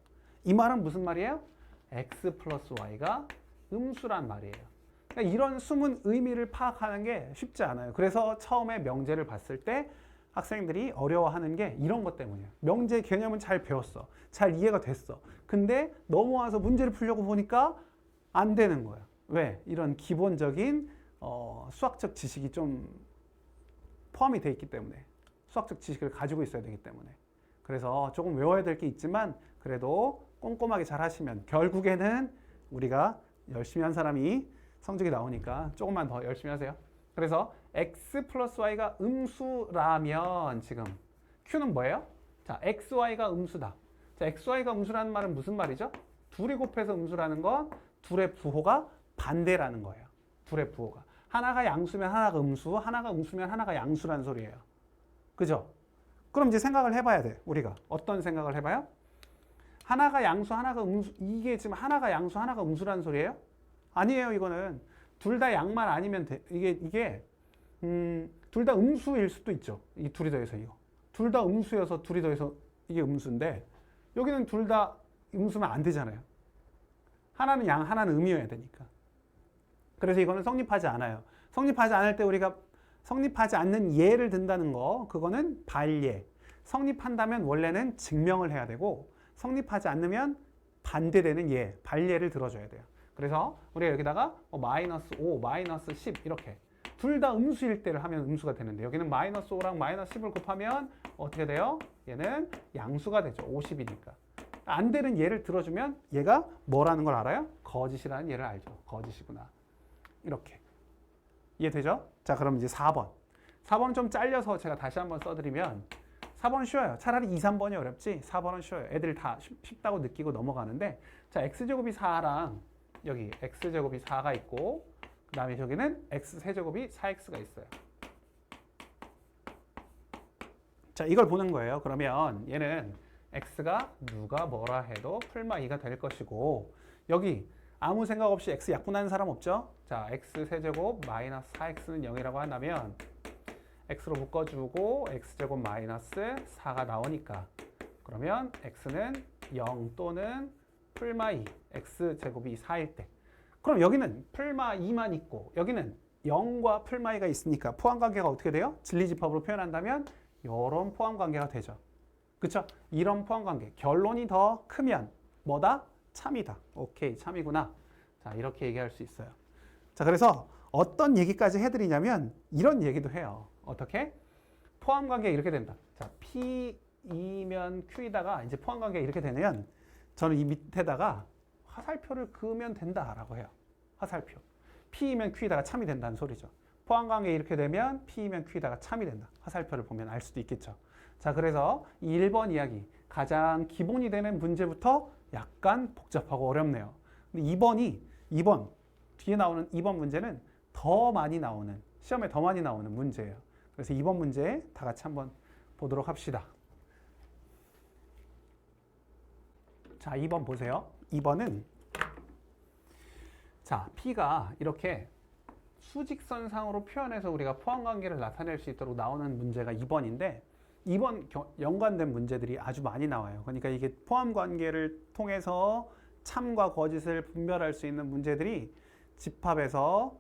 이 말은 무슨 말이에요? x 플러스 y가 음수란 말이에요. 그러니까 이런 숨은 의미를 파악하는 게 쉽지 않아요. 그래서 처음에 명제를 봤을 때 학생들이 어려워하는 게 이런 것 때문이에요. 명제 개념은 잘 배웠어. 잘 이해가 됐어. 근데 넘어와서 문제를 풀려고 보니까 안 되는 거예요. 왜? 이런 기본적인 수학적 지식이 좀 포함이 돼 있기 때문에. 수학적 지식을 가지고 있어야 되기 때문에. 그래서 조금 외워야 될 게 있지만 그래도 꼼꼼하게 잘 하시면 결국에는 우리가 열심히 한 사람이 성적이 나오니까 조금만 더 열심히 하세요. 그래서 x 플러스 y가 음수라면 지금 q는 뭐예요? 자, x, y가 음수다. 자, x, y가 음수라는 말은 무슨 말이죠? 둘이 곱해서 음수라는 건 둘의 부호가 반대라는 거예요. 둘의 부호가. 하나가 양수면 하나가 음수, 하나가 음수면 하나가 양수라는 소리예요. 그죠? 그럼 이제 생각을 해봐야 돼. 우리가 어떤 생각을 해봐요? 하나가 양수, 하나가 음수. 이게 지금 하나가 양수, 하나가 음수라는 소리예요? 아니에요. 이거는 둘 다 양만 아니면 돼. 이게 둘 다 음수일 수도 있죠. 이 둘이 더해서 이거. 둘 다 음수여서 둘이 더해서 이게 음수인데 여기는 둘 다 음수면 안 되잖아요. 하나는 양, 하나는 음이어야 되니까. 그래서 이거는 성립하지 않아요. 성립하지 않을 때 우리가 성립하지 않는 예를 든다는 거, 그거는 발예. 성립한다면 원래는 증명을 해야 되고 성립하지 않으면 반대되는 예, 발예를 들어줘야 돼요. 그래서 우리가 여기다가 마이너스 5, 마이너스 10 이렇게 둘 다 음수일 때를 하면 음수가 되는데 여기는 마이너스 5랑 마이너스 10을 곱하면 어떻게 돼요? 얘는 양수가 되죠. 50이니까. 안 되는 예를 들어주면 얘가 뭐라는 걸 알아요? 거짓이라는 예를 알죠. 거짓이구나. 이렇게. 이해되죠? 자, 그럼 이제 4번. 4번 좀 잘려서 제가 다시 한번 써드리면 4번은 쉬워요. 차라리 2, 3번이 어렵지 4번은 쉬워요. 애들 다 쉽다고 느끼고 넘어가는데 자, x제곱이 4랑 여기 x제곱이 4가 있고 그 다음에 저기는 x세제곱이 4x가 있어요. 자, 이걸 보는 거예요. 그러면 얘는 x가 누가 뭐라 해도 풀마 2가 될 것이고 여기 아무 생각 없이 x 약분하는 사람 없죠? 자, x세제곱 마이너스 4x는 0이라고 한다면 x로 묶어주고 x제곱 마이너스 4가 나오니까 그러면 x는 0 또는 풀마 2 x제곱이 4일 때 그럼 여기는 풀마 2만 있고 여기는 0과 풀마 2가 있으니까 포함관계가 어떻게 돼요? 진리집합으로 표현한다면 이런 포함관계가 되죠. 그쵸? 이런 포함관계 결론이 더 크면 뭐다? 참이다. 오케이, 참이구나. 자, 이렇게 얘기할 수 있어요. 자, 그래서 어떤 얘기까지 해드리냐면 이런 얘기도 해요. 어떻게? 포함관계 이렇게 된다. 자, P이면 Q이다가 이제 포함관계 이렇게 되면 저는 이 밑에다가 화살표를 그으면 된다라고 해요. 화살표. P이면 Q이다가 참이 된다는 소리죠. 포함관계 이렇게 되면 P이면 Q이다가 참이 된다. 화살표를 보면 알 수도 있겠죠. 자, 그래서 이 1번 이야기 가장 기본이 되는 문제부터 약간 복잡하고 어렵네요. 근데 2번 뒤에 나오는 2번 문제는 더 많이 나오는 시험에 더 많이 나오는 문제예요. 그래서 2번 문제 다 같이 한번 보도록 합시다. 자, 2번 보세요. 2번은 자, P가 이렇게 수직선상으로 표현해서 우리가 포함관계를 나타낼 수 있도록 나오는 문제가 2번인데 2번 연관된 문제들이 아주 많이 나와요. 그러니까 이게 포함관계를 통해서 참과 거짓을 분별할 수 있는 문제들이 집합에서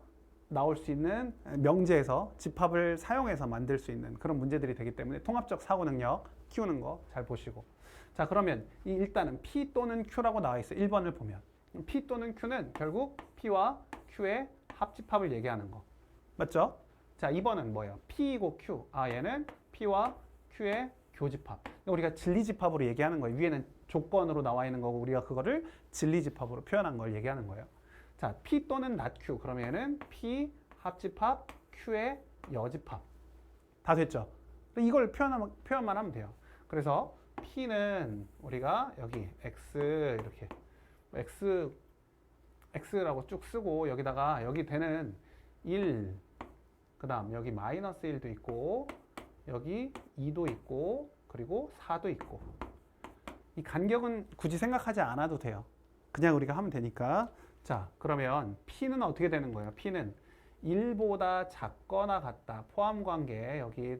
나올 수 있는 명제에서 집합을 사용해서 만들 수 있는 그런 문제들이 되기 때문에 통합적 사고 능력 키우는 거 잘 보시고 자, 그러면 일단은 P 또는 Q라고 나와 있어요. 1번을 보면 P 또는 Q는 결국 P와 Q의 합집합을 얘기하는 거 맞죠? 자, 2번은 뭐예요? P이고 Q 얘는 P와 Q의 교집합 우리가 진리집합으로 얘기하는 거예요. 위에는 조건으로 나와 있는 거고 우리가 그거를 진리집합으로 표현한 걸 얘기하는 거예요. 자, P 또는 not Q 그러면 얘는 P 합집합 Q의 여집합 다 됐죠? 이걸 표현만 하면 돼요. 그래서 P는 우리가 여기 X 이렇게 X라고 쭉 쓰고 여기다가 여기 되는 1 그 다음 여기 마이너스 1도 있고 여기 2도 있고 그리고 4도 있고 이 간격은 굳이 생각하지 않아도 돼요. 그냥 우리가 하면 되니까 자, 그러면 P는 어떻게 되는 거예요? P는 1보다 작거나 같다. 포함관계 여기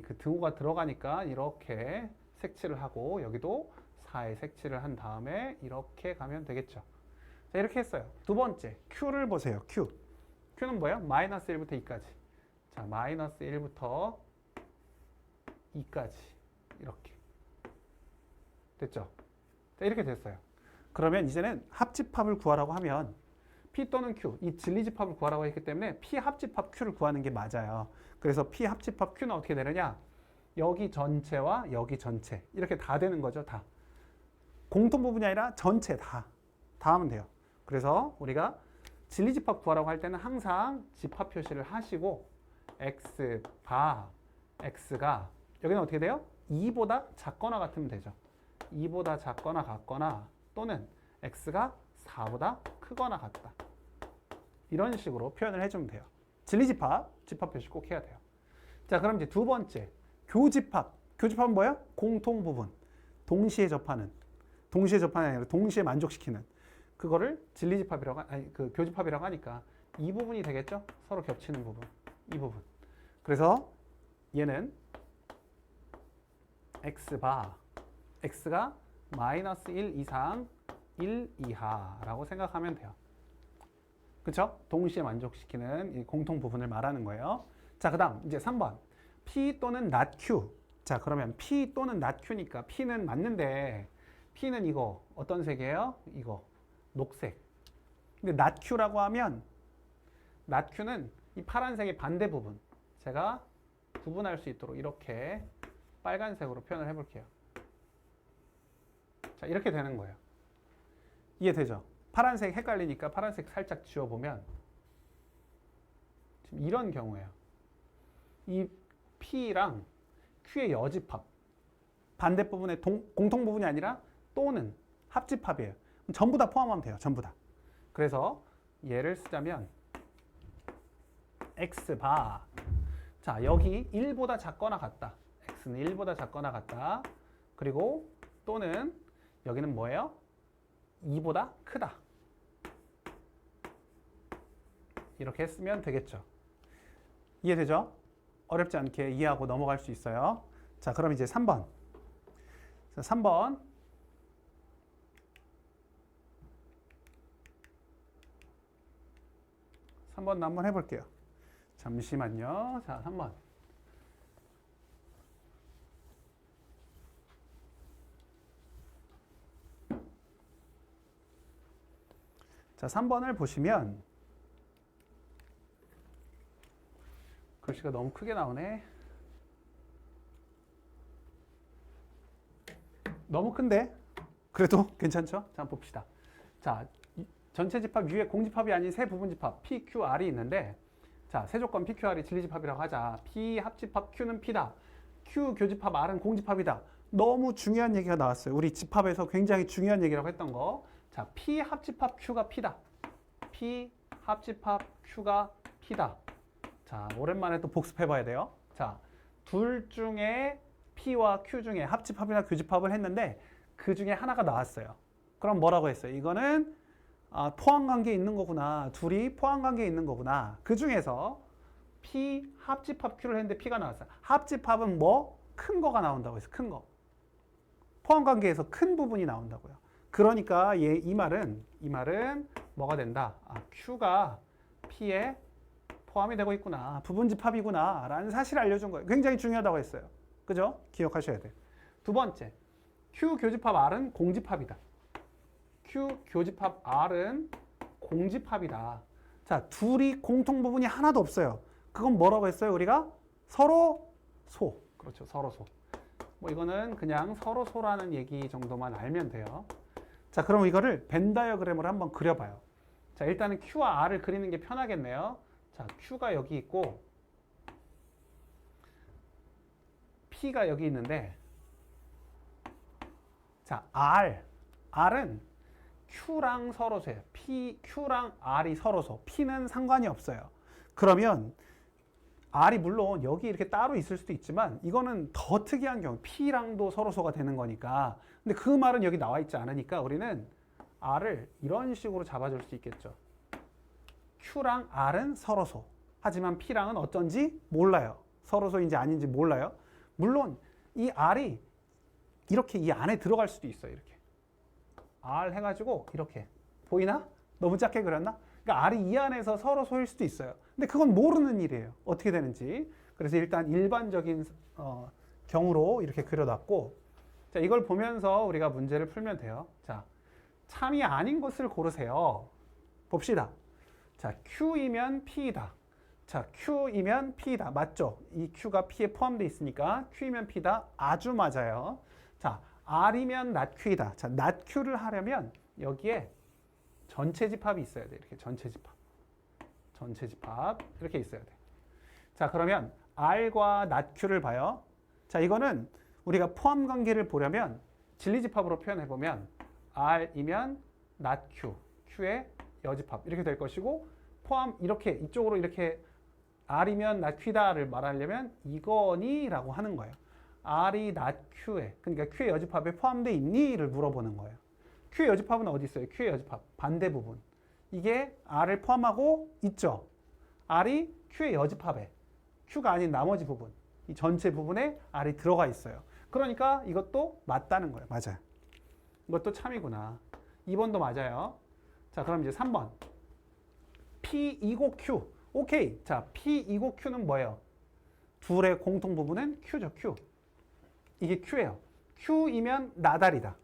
그 등호가 들어가니까 이렇게 색칠을 하고 여기도 4에 색칠을 한 다음에 이렇게 가면 되겠죠. 자, 이렇게 했어요. 두 번째 Q를 보세요. Q는 뭐예요? 마이너스 1부터 2까지. 자, 마이너스 1부터 2까지 이렇게 됐죠? 자, 이렇게 됐어요. 그러면 이제는 합집합을 구하라고 하면 P 또는 Q, 이 진리집합을 구하라고 했기 때문에 P 합집합 Q를 구하는 게 맞아요. 그래서 P 합집합 Q는 어떻게 되느냐? 여기 전체와 여기 전체 이렇게 다 되는 거죠. 다. 공통 부분이 아니라 전체 다 하면 돼요. 그래서 우리가 진리집합 구하라고 할 때는 항상 집합 표시를 하시고 X가 여기는 어떻게 돼요? 2보다 작거나 같으면 되죠. 2보다 작거나 같거나 또는 X가 4보다 크거나 같다. 이런 식으로 표현을 해주면 돼요. 진리집합, 집합 표시 꼭 해야 돼요. 자, 그럼 이제 두 번째, 교집합. 교집합은 뭐예요? 공통 부분. 동시에 접하는 아니라 동시에 만족시키는. 그거를 진리집합이라고, 교집합이라고 하니까 이 부분이 되겠죠? 서로 겹치는 부분. 이 부분. 그래서 얘는 X가 마이너스 1 이상 1 이하라고 생각하면 돼요. 그쵸? 동시에 만족시키는 이 공통 부분을 말하는 거예요. 자, 그 다음 이제 3번. P 또는 not Q. 자, 그러면 P 또는 not Q니까 P는 맞는데 P는 이거 어떤 색이에요? 이거 녹색. 근데 not Q라고 하면 not Q는 이 파란색의 반대 부분. 제가 구분할 수 있도록 이렇게 빨간색으로 표현을 해볼게요. 자, 이렇게 되는 거예요. 이해되죠? 파란색 헷갈리니까 파란색 살짝 지워보면 지금 이런 경우예요. 이 P랑 Q의 여집합. 반대 부분의 공통 부분이 아니라 또는 합집합이에요. 전부 다 포함하면 돼요. 전부 다. 그래서 얘를 쓰자면 X바. 자, 여기 1보다 작거나 같다. X는 1보다 작거나 같다. 그리고 또는 여기는 뭐예요? 2보다 크다. 이렇게 했으면 되겠죠. 이해되죠? 어렵지 않게 이해하고 넘어갈 수 있어요. 자, 그럼 이제 3번. 자, 3번. 한번 해볼게요. 잠시만요. 자, 3번. 자, 3번을 보시면 글씨가 너무 크게 나오네. 너무 큰데? 그래도 괜찮죠? 자, 한번 봅시다. 자, 전체 집합 위에 공집합이 아닌 세 부분 집합 PQR이 있는데, 자, 세 조건 PQR이 진리집합이라고 하자. P 합집합 Q는 P다. Q 교집합 R은 공집합이다. 너무 중요한 얘기가 나왔어요. 우리 집합에서 굉장히 중요한 얘기라고 했던 거. 자, P 합집합 Q가 P다. P 합집합 Q가 P다. 자, 오랜만에 또 복습해 봐야 돼요. 자, 둘 중에 P와 Q 중에 합집합이나 교집합을 했는데 그 중에 하나가 나왔어요. 그럼 뭐라고 했어요? 이거는 포함관계에 있는 거구나. 둘이 포함관계에 있는 거구나. 그 중에서 P 합집합 Q를 했는데 P가 나왔어요. 합집합은 뭐? 큰 거가 나온다고 했어요. 큰 거. 포함관계에서 큰 부분이 나온다고요. 그러니까 이 말은 뭐가 된다? Q가 P에 포함이 되고 있구나. 부분집합이구나. 라는 사실을 알려준 거예요. 굉장히 중요하다고 했어요. 그죠? 기억하셔야 돼요. 두 번째, Q 교집합 R은 공집합이다. Q 교집합 R은 공집합이다. 자, 둘이 공통 부분이 하나도 없어요. 그건 뭐라고 했어요? 우리가 서로 소. 그렇죠. 서로 소. 뭐 이거는 그냥 서로 소라는 얘기 정도만 알면 돼요. 자, 그럼 이거를 벤 다이어그램으로 한번 그려봐요. 자, 일단은 Q와 R을 그리는 게 편하겠네요. 자, Q가 여기 있고 P가 여기 있는데, 자, R은 Q랑 서로소예요. Q랑 R이 서로소. P는 상관이 없어요. 그러면 R이 물론 여기 이렇게 따로 있을 수도 있지만 이거는 더 특이한 경우, P랑도 서로소가 되는 거니까. 근데 그 말은 여기 나와 있지 않으니까 우리는 R을 이런 식으로 잡아줄 수 있겠죠. Q랑 R은 서로소. 하지만 P랑은 어쩐지 몰라요. 서로소인지 아닌지 몰라요. 물론 이 R이 이렇게 이 안에 들어갈 수도 있어요. 이렇게 R 해가지고 이렇게 보이나? 너무 작게 그렸나? 그러니까 R이 이 안에서 서로소일 수도 있어요. 근데 그건 모르는 일이에요. 어떻게 되는지. 그래서 일단 일반적인 경우로 이렇게 그려놨고, 자, 이걸 보면서 우리가 문제를 풀면 돼요. 자, 참이 아닌 것을 고르세요. 봅시다. 자, Q이면 P이다. 자, Q이면 P다. 맞죠? 이 Q가 P에 포함되어 있으니까 Q이면 P다. 아주 맞아요. 자, R이면 not Q이다. 자, not Q를 하려면 여기에 전체 집합이 있어야 돼. 이렇게 전체 집합 이렇게 있어야 돼. 자, 그러면 R과 not Q를 봐요. 자, 이거는 우리가 포함 관계를 보려면 진리집합으로 표현해 보면 R이면 not Q, Q의 여집합 이렇게 될 것이고, 포함 이렇게 이쪽으로 이렇게 R이면 not Q다를 말하려면 이거니라고 하는 거예요. R이 not Q에, 그러니까 Q의 여집합에 포함되어 있니를 물어보는 거예요. Q의 여집합은 어디 있어요? Q의 여집합 반대 부분. 이게 R을 포함하고 있죠. R이 Q의 여집합에, Q가 아닌 나머지 부분, 이 전체 부분에 R이 들어가 있어요. 그러니까 이것도 맞다는 거예요. 맞아요. 이것도 참이구나. 2번도 맞아요. 자, 그럼 이제 3번. P 이고 Q. 오케이. 자, P 이고 Q는 뭐예요? 둘의 공통 부분은 Q죠. Q. 이게 Q예요. Q이면 나달이다.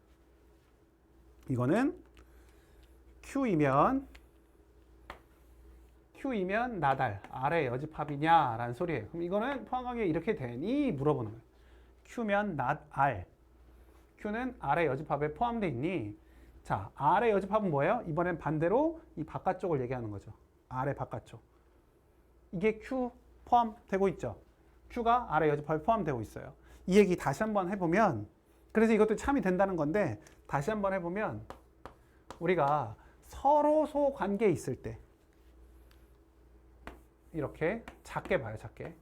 이거는 Q이면 나달. R의 여집합이냐라는 소리예요. 그럼 이거는 포함하게 이렇게 되니 물어보는 거예요. Q면 not R. Q는 R의 여집합에 포함되어 있니? 자, R의 여집합은 뭐예요? 이번엔 반대로 이 바깥쪽을 얘기하는 거죠. R의 바깥쪽. 이게 Q 포함되고 있죠. Q가 R의 여집합에 포함되고 있어요. 이 얘기 다시 한번 해보면, 그래서 이것도 참이 된다는 건데, 다시 한번 해보면 우리가 서로소 관계에 있을 때 이렇게 작게 봐요. 작게.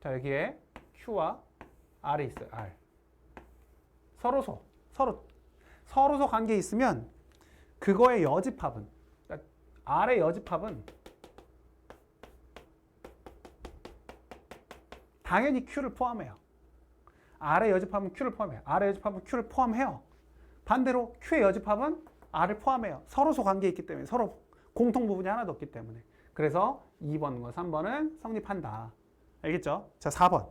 자, 여기에 Q와 R이 있어요. R. 서로소 관계에 있으면 그거의 여집합은, 그러니까 R의 여집합은 당연히 Q를 포함해요. R의 여집합은 Q를 포함해요. R의 여집합은 Q를 포함해요. 반대로 Q의 여집합은 R을 포함해요. 서로소 관계에 있기 때문에, 서로 공통 부분이 하나도 없기 때문에. 그래서 2번과 3번은 성립한다. 알겠죠? 자, 4번.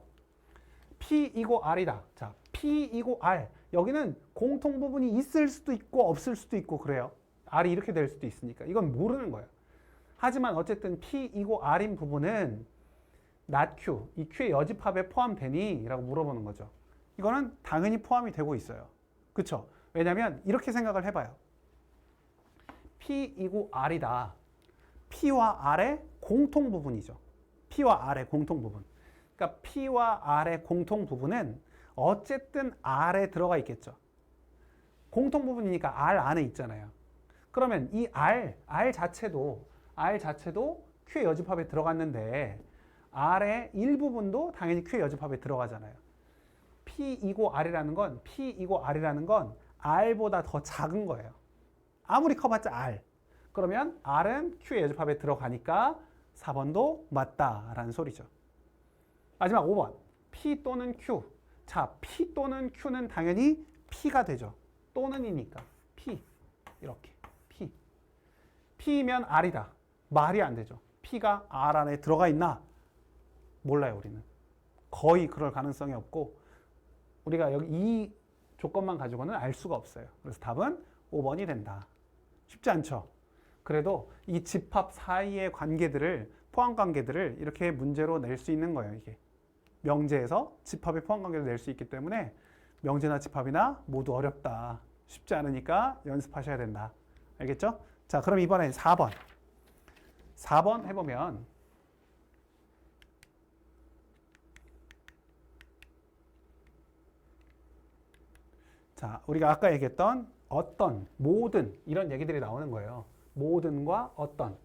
P이고 R이다. 자, P이고 R. 여기는 공통 부분이 있을 수도 있고 없을 수도 있고 그래요. R이 이렇게 될 수도 있으니까. 이건 모르는 거예요. 하지만 어쨌든 P이고 R인 부분은 not Q, 이 Q의 여집합에 포함되니? 라고 물어보는 거죠. 이거는 당연히 포함이 되고 있어요. 그쵸? 왜냐면 이렇게 생각을 해봐요. P이고 R이다. P와 R의 공통 부분이죠. P와 R의 공통 부분. 그러니까 P와 R의 공통 부분은 어쨌든 R에 들어가 있겠죠. 공통 부분이니까 R 안에 있잖아요. 그러면 이 R 자체도 Q의 여집합에 들어갔는데 R의 일부분도 당연히 Q의 여집합에 들어가잖아요. P이고 R이라는 건 R보다 더 작은 거예요. 아무리 커봤자 R. 그러면 R은 Q의 여집합에 들어가니까 4번도 맞다라는 소리죠. 마지막 5번. P 또는 Q. 자, P 또는 Q는 당연히 P가 되죠. 또는이니까. P. 이렇게. P. P면 R이다. 말이 안 되죠. P가 R 안에 들어가 있나? 몰라요, 우리는. 거의 그럴 가능성이 없고 우리가 여기 이 조건만 가지고는 알 수가 없어요. 그래서 답은 5번이 된다. 쉽지 않죠? 그래도 이 집합 사이의 관계들을, 포함 관계들을 이렇게 문제로 낼 수 있는 거예요, 이게. 명제에서 집합의 포함 관계를 낼 수 있기 때문에 명제나 집합이나 모두 어렵다. 쉽지 않으니까 연습하셔야 된다. 알겠죠? 자, 그럼 이번엔 4번. 4번 해보면 자, 우리가 아까 얘기했던 어떤, 모든 이런 얘기들이 나오는 거예요. 모든과 어떤.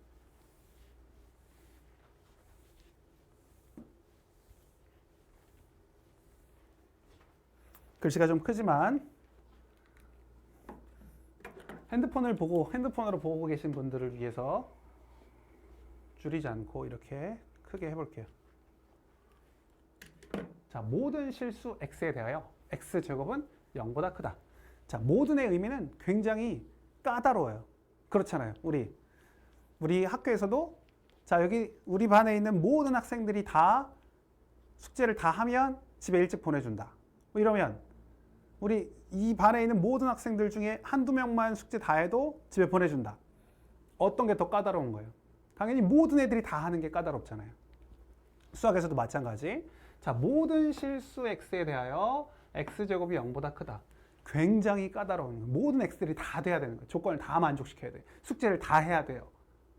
글씨가 좀 크지만 핸드폰으로 보고 계신 분들을 위해서 줄이지 않고 이렇게 크게 해볼게요. 자, 모든 실수 x에 대하여 x제곱은 0보다 크다. 자, 모든의 의미는 굉장히 까다로워요. 그렇잖아요. 우리 학교에서도 자, 여기 우리 반에 있는 모든 학생들이 다 숙제를 다 하면 집에 일찍 보내준다. 뭐 이러면 우리 이 반에 있는 모든 학생들 중에 한두 명만 숙제 다 해도 집에 보내준다. 어떤 게 더 까다로운 거예요? 당연히 모든 애들이 다 하는 게 까다롭잖아요. 수학에서도 마찬가지. 자, 모든 실수 x에 대하여 x제곱이 0보다 크다. 굉장히 까다로운 거예요. 모든 x들이 다 돼야 되는 거예요. 조건을 다 만족시켜야 돼요. 숙제를 다 해야 돼요.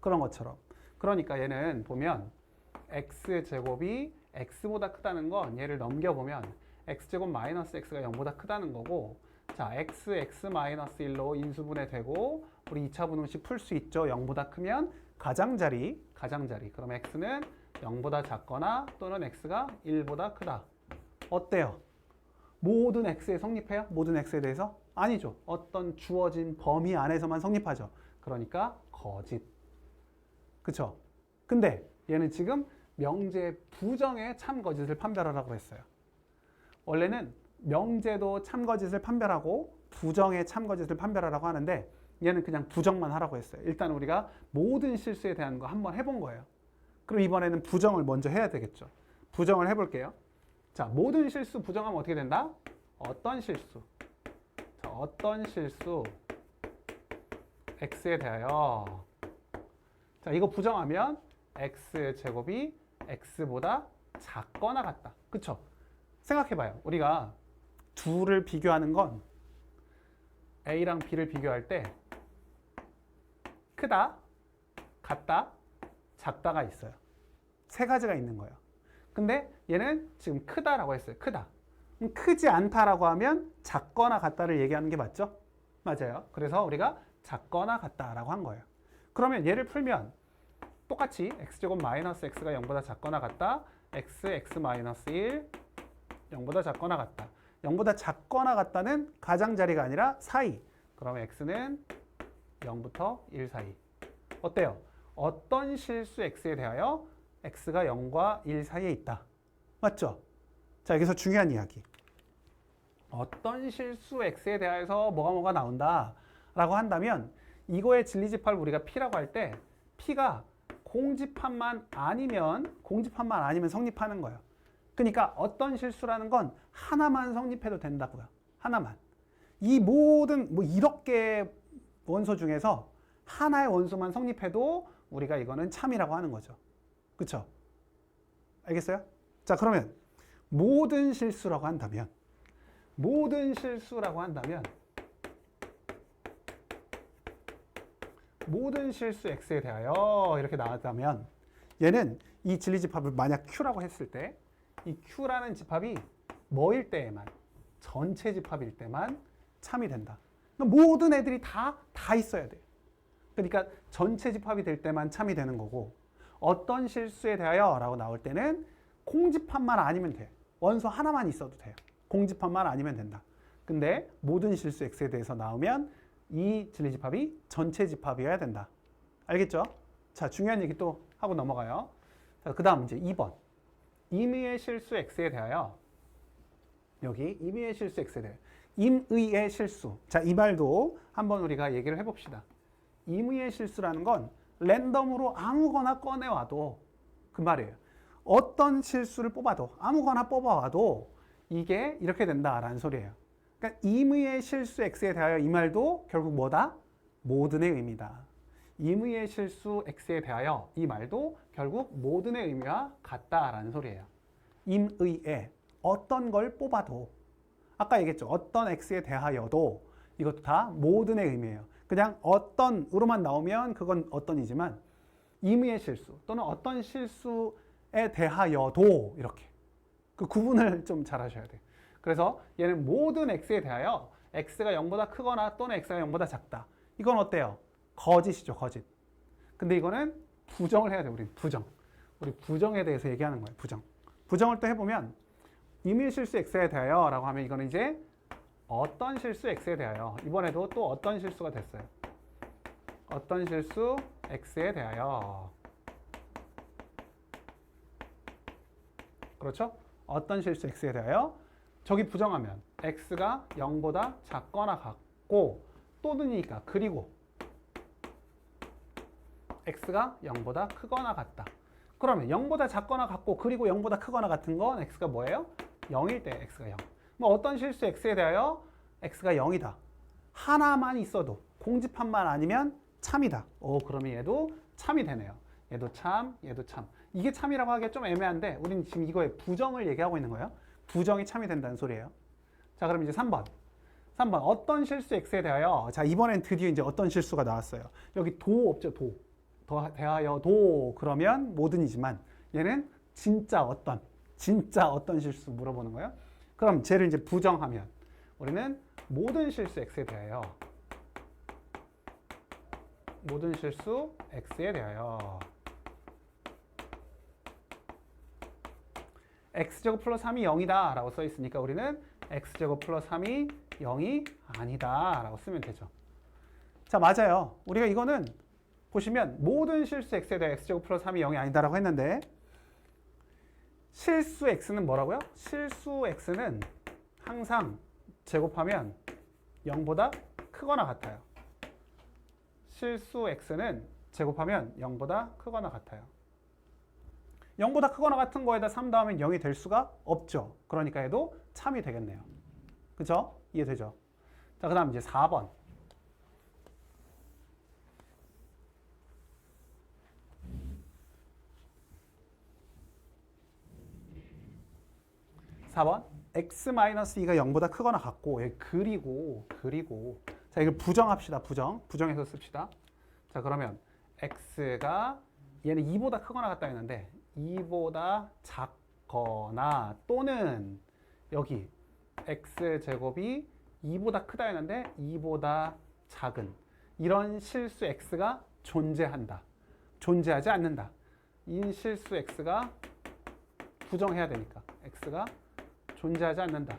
그런 것처럼. 그러니까 얘는 보면 x제곱이 x보다 크다는 건 얘를 넘겨보면 x제곱 마이너스 x가 0보다 크다는 거고, 자, x 마이너스 1로 인수분해 되고 우리 2차 분음식 풀 수 있죠. 0보다 크면 가장자리. 그럼 x는 0보다 작거나 또는 x가 1보다 크다. 어때요? 모든 x에 성립해요? 모든 x에 대해서? 아니죠. 어떤 주어진 범위 안에서만 성립하죠. 그러니까 거짓. 그쵸? 근데 얘는 지금 명제 부정의 참거짓을 판별하라고 했어요. 원래는 명제도 참거짓을 판별하고 부정의 참거짓을 판별하라고 하는데 얘는 그냥 부정만 하라고 했어요. 일단 우리가 모든 실수에 대한 거 한번 해본 거예요. 그럼 이번에는 부정을 먼저 해야 되겠죠. 부정을 해볼게요. 자, 모든 실수 부정하면 어떻게 된다? 어떤 실수. 자, 어떤 실수 x에 대하여. 자, 이거 부정하면 x제곱이 x보다 작거나 같다. 그쵸? 생각해봐요. 우리가 둘을 비교하는 건 a랑 b를 비교할 때 크다, 같다, 작다가 있어요. 세 가지가 있는 거예요. 근데 얘는 지금 크다라고 했어요. 크다. 크지 않다라고 하면 작거나 같다를 얘기하는 게 맞죠? 맞아요. 그래서 우리가 작거나 같다라고 한 거예요. 그러면 얘를 풀면 똑같이 x제곱 마이너스 x가 0보다 작거나 같다. x 마이너스 1 0보다 작거나 같다. 0보다 작거나 같다는 가장자리가 아니라 사이. 그러면 x는 0부터 1 사이. 어때요? 어떤 실수 x에 대하여 x가 0과 1 사이에 있다. 맞죠? 자, 여기서 중요한 이야기. 어떤 실수 x에 대하여서 뭐가 나온다 라고 한다면 이거의 진리집합을 우리가 p라고 할 때 p가 공집합만 아니면 성립하는 거예요. 그러니까 어떤 실수라는 건 하나만 성립해도 된다고요. 하나만. 이 모든 1억 개의 원소 중에서 하나의 원소만 성립해도 우리가 이거는 참이라고 하는 거죠. 그렇죠? 알겠어요? 자, 그러면 모든 실수라고 한다면 모든 실수 x에 대하여 이렇게 나왔다면 얘는 이 진리집합을 만약 q라고 했을 때 이 q라는 집합이 뭐일 때에만 전체 집합일 때만 참이 된다. 모든 애들이 다 있어야 돼요. 그러니까 전체 집합이 될 때만 참이 되는 거고 어떤 실수에 대하여 라고 나올 때는 공집합만 아니면 돼요. 원소 하나만 있어도 돼요. 공집합만 아니면 된다. 근데 모든 실수 x에 대해서 나오면 이 진리집합이 전체 집합이어야 된다. 알겠죠? 자, 중요한 얘기 또 하고 넘어가요. 자, 그 다음 이제 2번. 임의의 실수 x에 대하여 여기 임의의 실수 x에 대하여 임의의 실수. 자, 이 말도 한번 우리가 얘기를 해봅시다. 임의의 실수라는 건 랜덤으로 아무거나 꺼내와도 그 말이에요. 어떤 실수를 뽑아도 아무거나 뽑아와도 이게 이렇게 된다라는 소리예요. 그러니까 임의의 실수 x에 대하여 이 말도 결국 뭐다? 모든의 의미다. 임의의 실수 x에 대하여 이 말도 결국 모든의 의미와 같다라는 소리예요. 임의의 어떤 걸 뽑아도 아까 얘기했죠. 어떤 x에 대하여도 이것도 다 모든의 의미예요. 그냥 어떤으로만 나오면 그건 어떤이지만 임의의 실수 또는 어떤 실수에 대하여도 이렇게 그 구분을 좀 잘 하셔야 돼요. 그래서 얘는 모든 x에 대하여 x가 0보다 크거나 또는 x가 0보다 작다. 이건 어때요? 거짓이죠, 거짓. 근데 이거는 부정을 해야 돼요, 우리 부정. 우리 부정에 대해서 얘기하는 거예요, 부정. 부정을 또 해보면 임의 실수 x에 대하여 라고 하면 이거는 이제 어떤 실수 x에 대하여 이번에도 또 어떤 실수가 됐어요. 어떤 실수 x에 대하여 그렇죠? 어떤 실수 x에 대하여 저기 부정하면 x가 0보다 작거나 같고 또는이니까 그리고 x가 0보다 크거나 같다. 그러면 0보다 작거나 같고 그리고 0보다 크거나 같은 건 x가 뭐예요? 0일 때 x가 0. 뭐 어떤 실수 x에 대하여 x가 0이다. 하나만 있어도 공집합만 아니면 참이다. 그러면 얘도 참이 되네요. 얘도 참, 얘도 참. 이게 참이라고 하기가 좀 애매한데 우리는 지금 이거의 부정을 얘기하고 있는 거예요. 부정이 참이 된다는 소리예요. 자, 그럼 이제 3번. 3번 어떤 실수 x에 대하여 자, 이번엔 드디어 이제 어떤 실수가 나왔어요. 여기 도 없죠, 도. 대하여도 그러면 모든이지만 얘는 진짜 어떤 실수 물어보는 거예요. 그럼 쟤를 이제 부정하면 우리는 모든 실수 x에 대하여 모든 실수 x에 대하여 x제곱 플러스 3이 0이다 라고 써 있으니까 우리는 x제곱 플러스 3이 0이 아니다 라고 쓰면 되죠. 자, 맞아요. 우리가 이거는 보시면 모든 실수 x에 대해 x제곱 플러스 3이 0이 아니다 라고 했는데 실수 x는 뭐라고요? 실수 x는 항상 제곱하면 0보다 크거나 같아요. 실수 x는 제곱하면 0보다 크거나 같아요. 0보다 크거나 같은 거에다 3 더하면 0이 될 수가 없죠. 그러니까 얘도 참이 되겠네요. 그죠? 이해되죠? 자, 그 다음 이제 4번. 4번 x-2가 0보다 크거나 같고 그리고 자, 이걸 부정합시다. 부정해서 씁시다. 자, 그러면 x가 얘는 2보다 크거나 같다 했는데 2보다 작거나 또는 여기 x제곱이 2보다 크다 했는데 2보다 작은 이런 실수 x가 존재한다. 존재하지 않는다. 이 실수 x가 부정해야 되니까 x가 존재하지 않는다.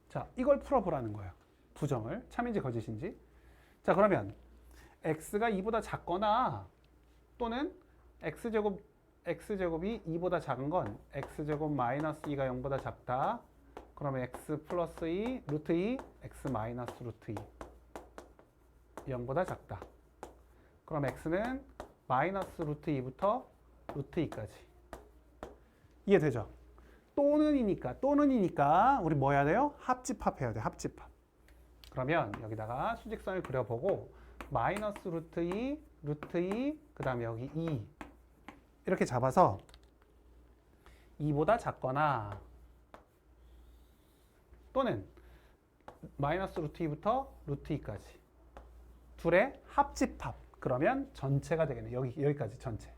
자, 이걸 풀어보라는 거예요. 부정을. 참인지 거짓인지. 자, 그러면 x가 2보다 작거나 또는 x제곱이 2보다 작은 건 x제곱 마이너스 2가 0보다 작다. 그러면 x 플러스 2 루트 2 x 마이너스 루트 2 0보다 작다. 그럼 x는 마이너스 루트 2부터 루트 2까지. 이해되죠? 또는이니까 우리 뭐 해야 돼요? 합집합해야 돼. 합집합. 그러면 여기다가 수직선을 그려보고 마이너스 루트 2, 루트 2, 그 다음에 여기 2 이렇게 잡아서 2보다 작거나 또는 마이너스 루트 2부터 루트 2까지 둘의 합집합. 그러면 전체가 되겠네. 여기까지 전체.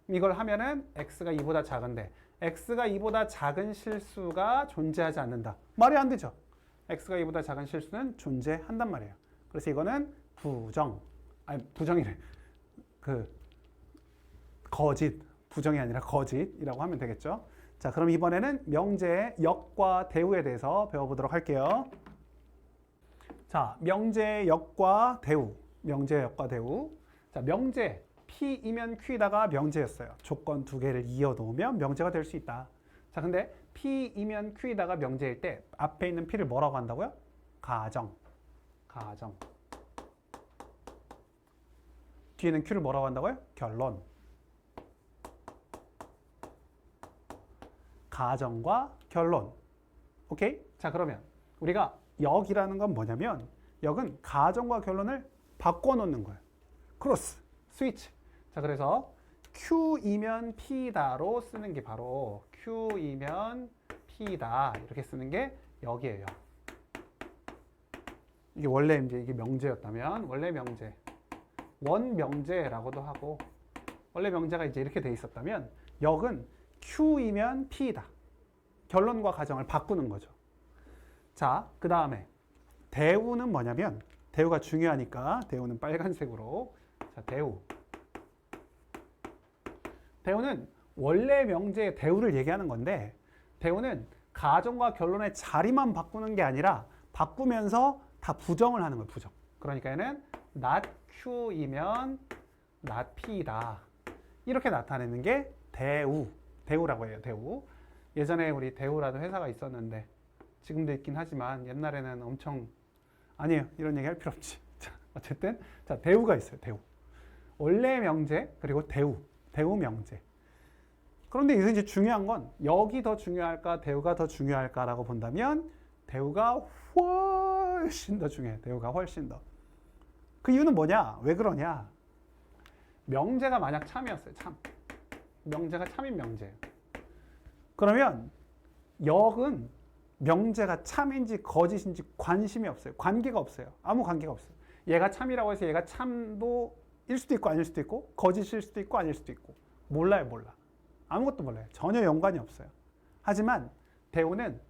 이걸 하면은 x가 2보다 작은데 x가 2보다 작은 실수가 존재하지 않는다. 말이 안 되죠. x가 2보다 작은 실수는 존재한단 말이에요. 그래서 이거는 부정이래. 거짓. 부정이 아니라 거짓이라고 하면 되겠죠. 자, 그럼 이번에는 명제의 역과 대우에 대해서 배워보도록 할게요. 자, 명제의 역과 대우. 명제의 역과 대우. 자, 명제. P이면 Q에다가 명제였어요. 조건 두 개를 이어 놓으면 명제가 될 수 있다. 자, 근데 P이면 Q에다가 명제일 때 앞에 있는 P를 뭐라고 한다고요? 가정. 뒤에는 Q를 뭐라고 한다고요? 결론. 가정과 결론. 오케이? 자, 그러면 우리가 역이라는 건 뭐냐면 역은 가정과 결론을 바꿔놓는 거예요. 크로스, 스위치. 자, 그래서 Q이면 P다로 쓰는 게 바로 Q이면 P다 이렇게 쓰는 게 역이에요. 이게 원래 이제 이게 명제였다면 원래 명제, 원명제라고도 하고 원래 명제가 이제 이렇게 돼 있었다면 역은 Q이면 P다. 결론과 가정을 바꾸는 거죠. 자, 그 다음에 대우는 뭐냐면 대우가 중요하니까 대우는 빨간색으로. 자, 대우는 원래 명제의 대우를 얘기하는 건데 대우는 가정과 결론의 자리만 바꾸는 게 아니라 바꾸면서 다 부정을 하는 거예요. 부정. 그러니까 얘는 not Q이면 not P다. 이렇게 나타내는 게 대우라고 해요. 대우. 예전에 우리 대우라는 회사가 있었는데 지금도 있긴 하지만 옛날에는 엄청 아니에요. 이런 얘기 할 필요 없지. 자, 어쨌든 자, 대우가 있어요. 대우. 원래 명제 그리고 대우 명제. 그런데 이제 중요한 건 역이 더 중요할까 대우가 더 중요할까라고 본다면 대우가 훨씬 더 중요해요. 대우가 훨씬 더. 그 이유는 뭐냐? 왜 그러냐? 명제가 만약 참이었어요. 참. 명제가 참인 명제예요. 그러면 역은 명제가 참인지 거짓인지 관심이 없어요. 관계가 없어요. 아무 관계가 없어요. 얘가 참이라고 해서 얘가 참도 일 수도 있고 아닐 수도 있고 거짓일 수도 있고 아닐 수도 있고 몰라. 아무것도 몰라요. 전혀 연관이 없어요. 하지만 대우는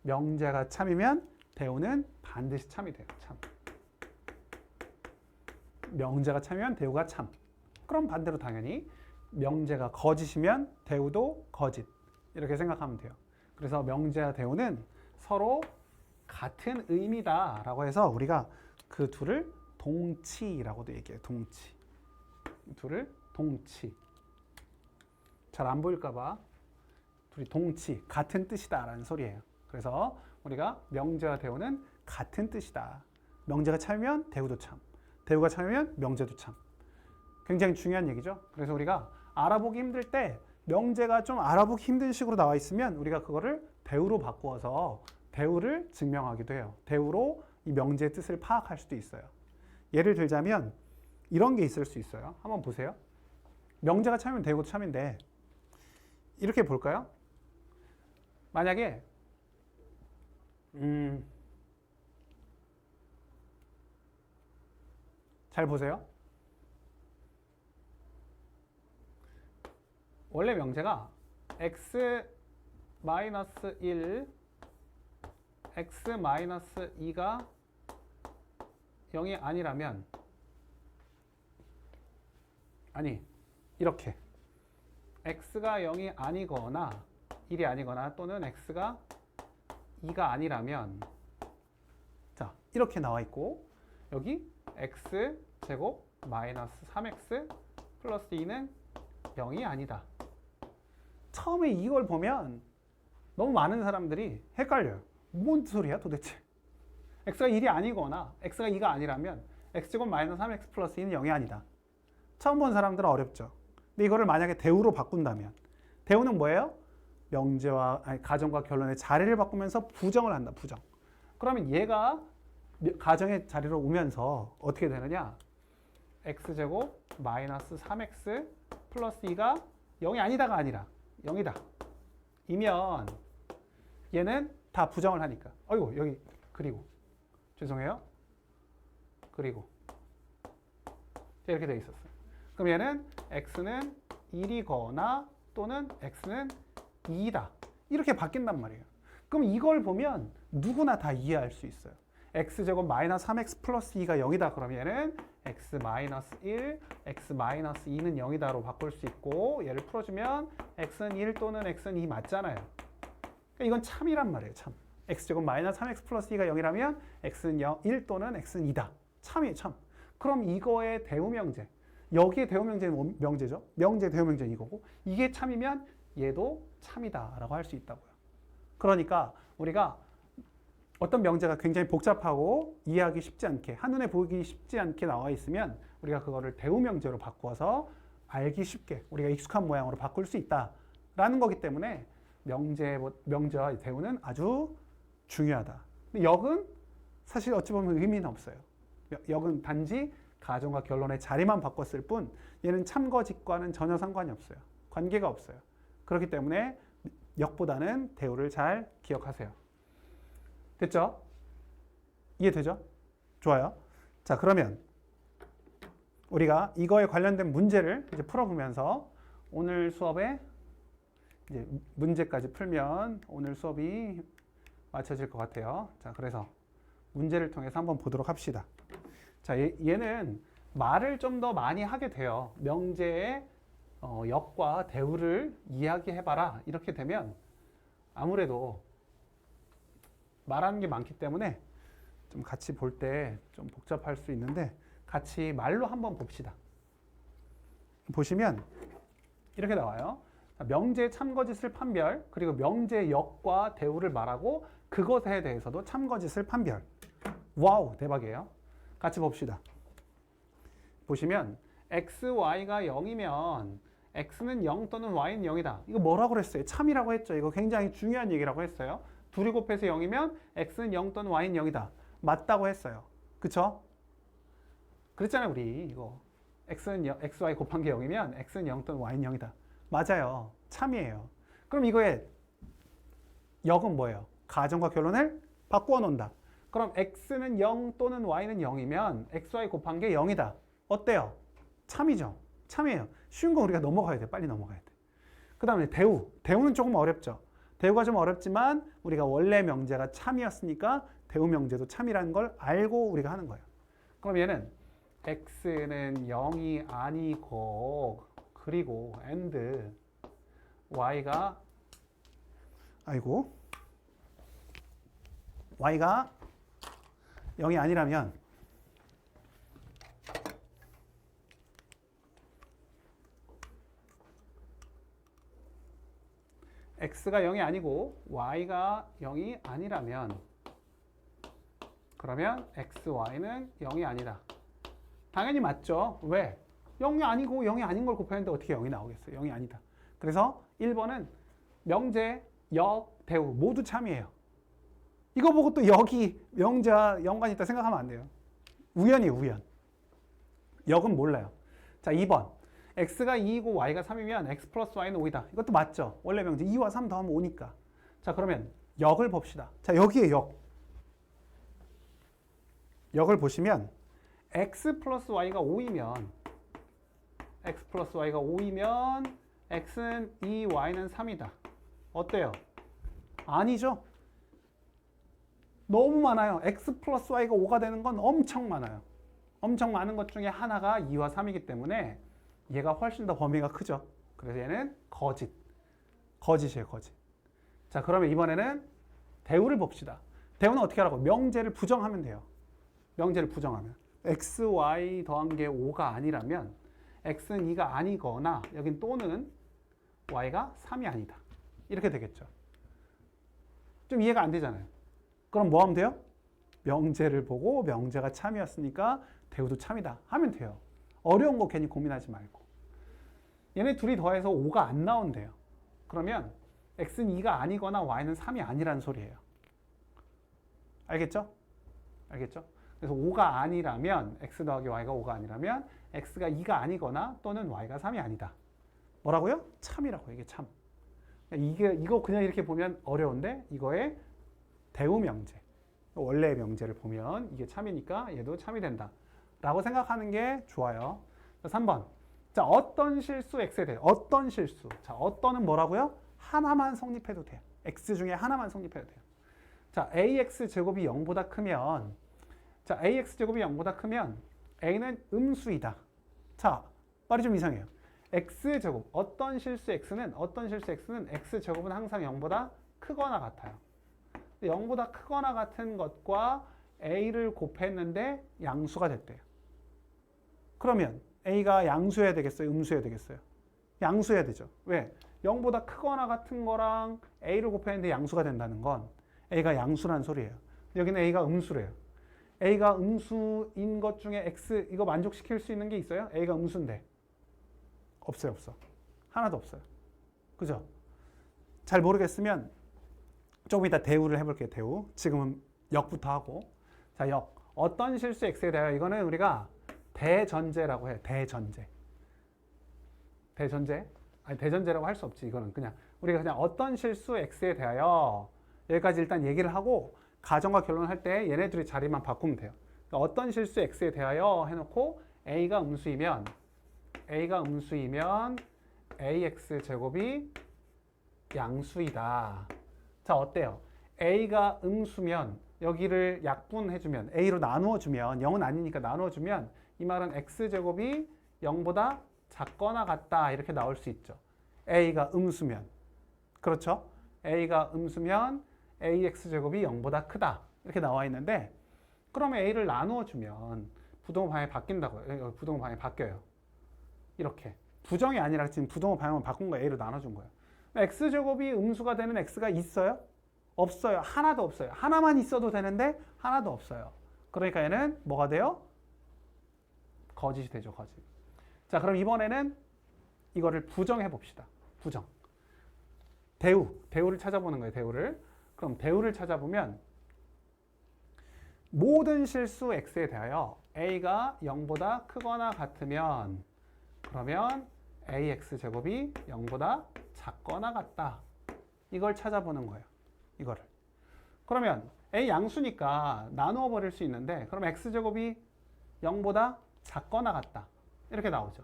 명제가 참이면 대우는 반드시 참이 돼요. 참. 명제가 참이면 대우가 참. 그럼 반대로 당연히 명제가 거짓이면 대우도 거짓. 이렇게 생각하면 돼요. 그래서 명제와 대우는 서로 같은 의미다라고 해서 우리가 그 둘을 동치라고도 얘기해요. 동치. 둘을 동치. 잘 안 보일까 봐 둘이 동치, 같은 뜻이다라는 소리예요. 그래서 우리가 명제와 대우는 같은 뜻이다. 명제가 참이면 대우도 참. 대우가 참이면 명제도 참. 굉장히 중요한 얘기죠. 그래서 우리가 알아보기 힘들 때 명제가 좀 알아보기 힘든 식으로 나와 있으면 우리가 그거를 대우로 바꾸어서 대우를 증명하기도 해요. 대우로 이 명제의 뜻을 파악할 수도 있어요. 예를 들자면 이런 게 있을 수 있어요. 한번 보세요. 명제가 참이면 대우도 참인데 이렇게 볼까요? 만약에 잘 보세요. 원래 명제가 x-1, x-2가 0이 아니라면 아니 이렇게 x가 0이 아니거나 1이 아니거나 또는 x가 2가 아니라면 자 이렇게 나와 있고 여기 x 제곱 마이너스 3x 플러스 2는 0이 아니다. 처음에 이걸 보면 너무 많은 사람들이 헷갈려요. 뭔 소리야 도대체? x가 1이 아니거나 x가 2가 아니라면 x제곱 마이너스 3x 플러스 2는 0이 아니다. 처음 본 사람들은 어렵죠. 근데 이거를 만약에 대우로 바꾼다면 대우는 뭐예요? 명제와 가정과 결론의 자리를 바꾸면서 부정을 한다. 부정. 그러면 얘가 가정의 자리로 오면서 어떻게 되느냐? x제곱 마이너스 3x 플러스 2가 0이 아니다가 아니라 0이다. 이면 얘는 다 부정을 하니까. 어이구 여기 그리고 죄송해요. 그리고 이렇게 되어 있었어요. 그럼 얘는 x는 1이거나 또는 x는 2다. 이렇게 바뀐단 말이에요. 그럼 이걸 보면 누구나 다 이해할 수 있어요. x제곱 마이너스 3x 플러스 2가 0이다. 그러면 얘는 x 마이너스 1, x 마이너스 2는 0이다로 바꿀 수 있고 얘를 풀어주면 x는 1 또는 x는 2 맞잖아요. 그러니까 이건 참이란 말이에요. 참. x제곱 마이너스 3x 플러스 2가 0이라면 x는 1 또는 x는 2다. 참이에요. 참. 그럼 이거의 대우명제. 여기에 대우명제는 명제죠. 명제 대우명제는 이거고 이게 참이면 얘도 참이다라고 할 수 있다고요. 그러니까 우리가 어떤 명제가 굉장히 복잡하고 이해하기 쉽지 않게 한눈에 보기 쉽지 않게 나와 있으면 우리가 그거를 대우명제로 바꿔서 알기 쉽게 우리가 익숙한 모양으로 바꿀 수 있다라는 거기 때문에 명제와 대우는 아주 중요하다. 근데 역은 사실 어찌 보면 의미는 없어요. 역은 단지 가정과 결론의 자리만 바꿨을 뿐 얘는 참거짓과는 전혀 상관이 없어요. 관계가 없어요. 그렇기 때문에 역보다는 대우를 잘 기억하세요. 됐죠? 이해되죠? 좋아요. 자, 그러면 우리가 이거에 관련된 문제를 이제 풀어보면서 오늘 수업에 이제 문제까지 풀면 오늘 수업이 마쳐질 것 같아요. 자, 그래서 문제를 통해서 한번 보도록 합시다. 자, 얘는 말을 좀 더 많이 하게 돼요. 명제의 역과 대우를 이야기해봐라. 이렇게 되면 아무래도 말하는 게 많기 때문에 좀 같이 볼 때 좀 복잡할 수 있는데 같이 말로 한번 봅시다. 보시면 이렇게 나와요. 명제 참거짓을 판별, 그리고 명제 역과 대우를 말하고 그것에 대해서도 참거짓을 판별. 와우, 대박이에요. 같이 봅시다. 보시면 x, y가 0이면 x는 0 또는 y는 0이다. 이거 뭐라고 그랬어요? 참이라고 했죠. 이거 굉장히 중요한 얘기라고 했어요. 둘이 곱해서 0이면 x는 0 또는 y는 0이다. 맞다고 했어요. 그쵸? 그랬잖아요, 우리. 이거. x, y 곱한 게 0이면 x는 0 또는 y는 0이다. 맞아요. 참이에요. 그럼 이거의 역은 뭐예요? 가정과 결론을 바꾸어 놓는다. 그럼 x는 0 또는 y는 0이면 x, y 곱한 게 0이다. 어때요? 참이죠. 참이에요. 쉬운 거 우리가 넘어가야 돼. 빨리 넘어가야 돼. 그 다음에 대우. 대우는 조금 어렵죠. 대우가 좀 어렵지만 우리가 원래 명제가 참이었으니까 대우 명제도 참이라는 걸 알고 우리가 하는 거예요. 그럼 얘는 x는 0이 아니고 그리고 and y가 y가 0이 아니라면 x가 0이 아니고 y가 0이 아니라면 그러면 x, y는 0이 아니다. 당연히 맞죠. 왜? 0이 아니고 0이 아닌 걸 곱했는데 어떻게 0이 나오겠어요? 0이 아니다. 그래서 1번은 명제, 역, 대우 모두 참이에요. 이거 보고 또 역이 명제와 연관이 있다 생각하면 안 돼요. 우연이에요, 우연. 역은 몰라요. 자, 2번. x가 2이고 y가 3이면 x 플러스 y는 5이다. 이것도 맞죠. 원래 명제 2와 3 더하면 5니까. 자, 그러면 역을 봅시다. 자, 여기에 역. 역을 보시면 x 플러스 y가 5이면 x는 2, y는 3이다. 어때요? 아니죠? 너무 많아요. x 플러스 y가 5가 되는 건 엄청 많아요. 엄청 많은 것 중에 하나가 2와 3이기 때문에 얘가 훨씬 더 범위가 크죠. 그래서 얘는 거짓이에요, 거짓. 자, 그러면 이번에는 대우를 봅시다. 대우는 어떻게 하라고? 명제를 부정하면 돼요. 명제를 부정하면. x, y 더한 게 5가 아니라면 x는 2가 아니거나 여긴 또는 y가 3이 아니다. 이렇게 되겠죠. 좀 이해가 안 되잖아요. 그럼 뭐 하면 돼요? 명제를 보고 명제가 참이었으니까 대우도 참이다 하면 돼요. 어려운 거 괜히 고민하지 말고. 얘네 둘이 더해서 5가 안 나온대요. 그러면 x는 2가 아니거나 y는 3이 아니라는 소리예요. 알겠죠? 알겠죠? 그래서 5가 아니라면 x 더하기 y가 5가 아니라면 x가 2가 아니거나 또는 y가 3이 아니다. 뭐라고요? 참이라고. 이게 참. 이거 그냥 이렇게 보면 어려운데 이거의 대우 명제, 원래의 명제를 보면 이게 참이니까 얘도 참이 된다 라고 생각하는 게 좋아요. 3번. 자, 어떤 실수 x에 대해 어떤 실수. 자, 어떤은 뭐라고요? 하나만 성립해도 돼요. x 중에 하나만 성립해도 돼요. 자, ax 제곱이 0보다 크면 자, ax 제곱이 0보다 크면 a는 음수이다. 자, 말이 좀 이상해요. x 제곱 어떤 실수 x는 x 제곱은 항상 0보다 크거나 같아요. 0보다 크거나 같은 것과 a를 곱했는데 양수가 됐대요. 그러면 a가 양수해야 되겠어요? 음수해야 되겠어요? 양수해야 되죠. 왜? 0보다 크거나 같은 거랑 a를 곱했는데 양수가 된다는 건 a가 양수라는 소리예요. 여기는 a가 음수래요. a가 음수인 것 중에 x 이거 만족시킬 수 있는 게 있어요? a가 음수인데. 없어요, 없어. 하나도 없어요. 그죠? 잘 모르겠으면 조금 이따 대우를 해볼게요, 대우. 지금은 역부터 하고. 자, 역. 어떤 실수 x에 대하여 이거는 우리가 대전제라고 해요. 대전제. 대전제? 아니, 대전제라고 할 수 없지. 이거는 그냥 우리가 그냥 어떤 실수 x에 대하여 여기까지 일단 얘기를 하고 가정과 결론을 할 때 얘네들이 자리만 바꾸면 돼요. 그러니까 어떤 실수 x에 대하여 해놓고 a가 음수이면 ax 제곱이 양수이다. 자, 어때요? a가 음수면 여기를 약분해주면 a로 나누어주면 0은 아니니까 나누어주면 이 말은 x제곱이 0보다 작거나 같다 이렇게 나올 수 있죠. a가 음수면. 그렇죠? a가 음수면 ax제곱이 0보다 크다 이렇게 나와 있는데 그러면 a를 나누어주면 부동호 방향이 바뀐다고요. 부동호 방향이 바뀌어요. 이렇게. 부정이 아니라 지금 부동호 방향을 바꾼 거 a로 나눠준 거예요. x제곱이 음수가 되는 x가 있어요? 없어요. 하나도 없어요. 하나만 있어도 되는데 하나도 없어요. 그러니까 얘는 뭐가 돼요? 거짓이 되죠. 거짓. 자, 그럼 이번에는 이거를 부정해 봅시다. 부정. 대우를 찾아보는 거예요. 대우를. 그럼 대우를 찾아보면 모든 실수 x에 대하여 a가 0보다 크거나 같으면 그러면 ax제곱이 0보다 작거나 같다. 이걸 찾아보는 거예요. 이거를. 그러면 a 양수니까 나누어 버릴 수 있는데 그럼 x제곱이 0보다 작거나 같다. 이렇게 나오죠.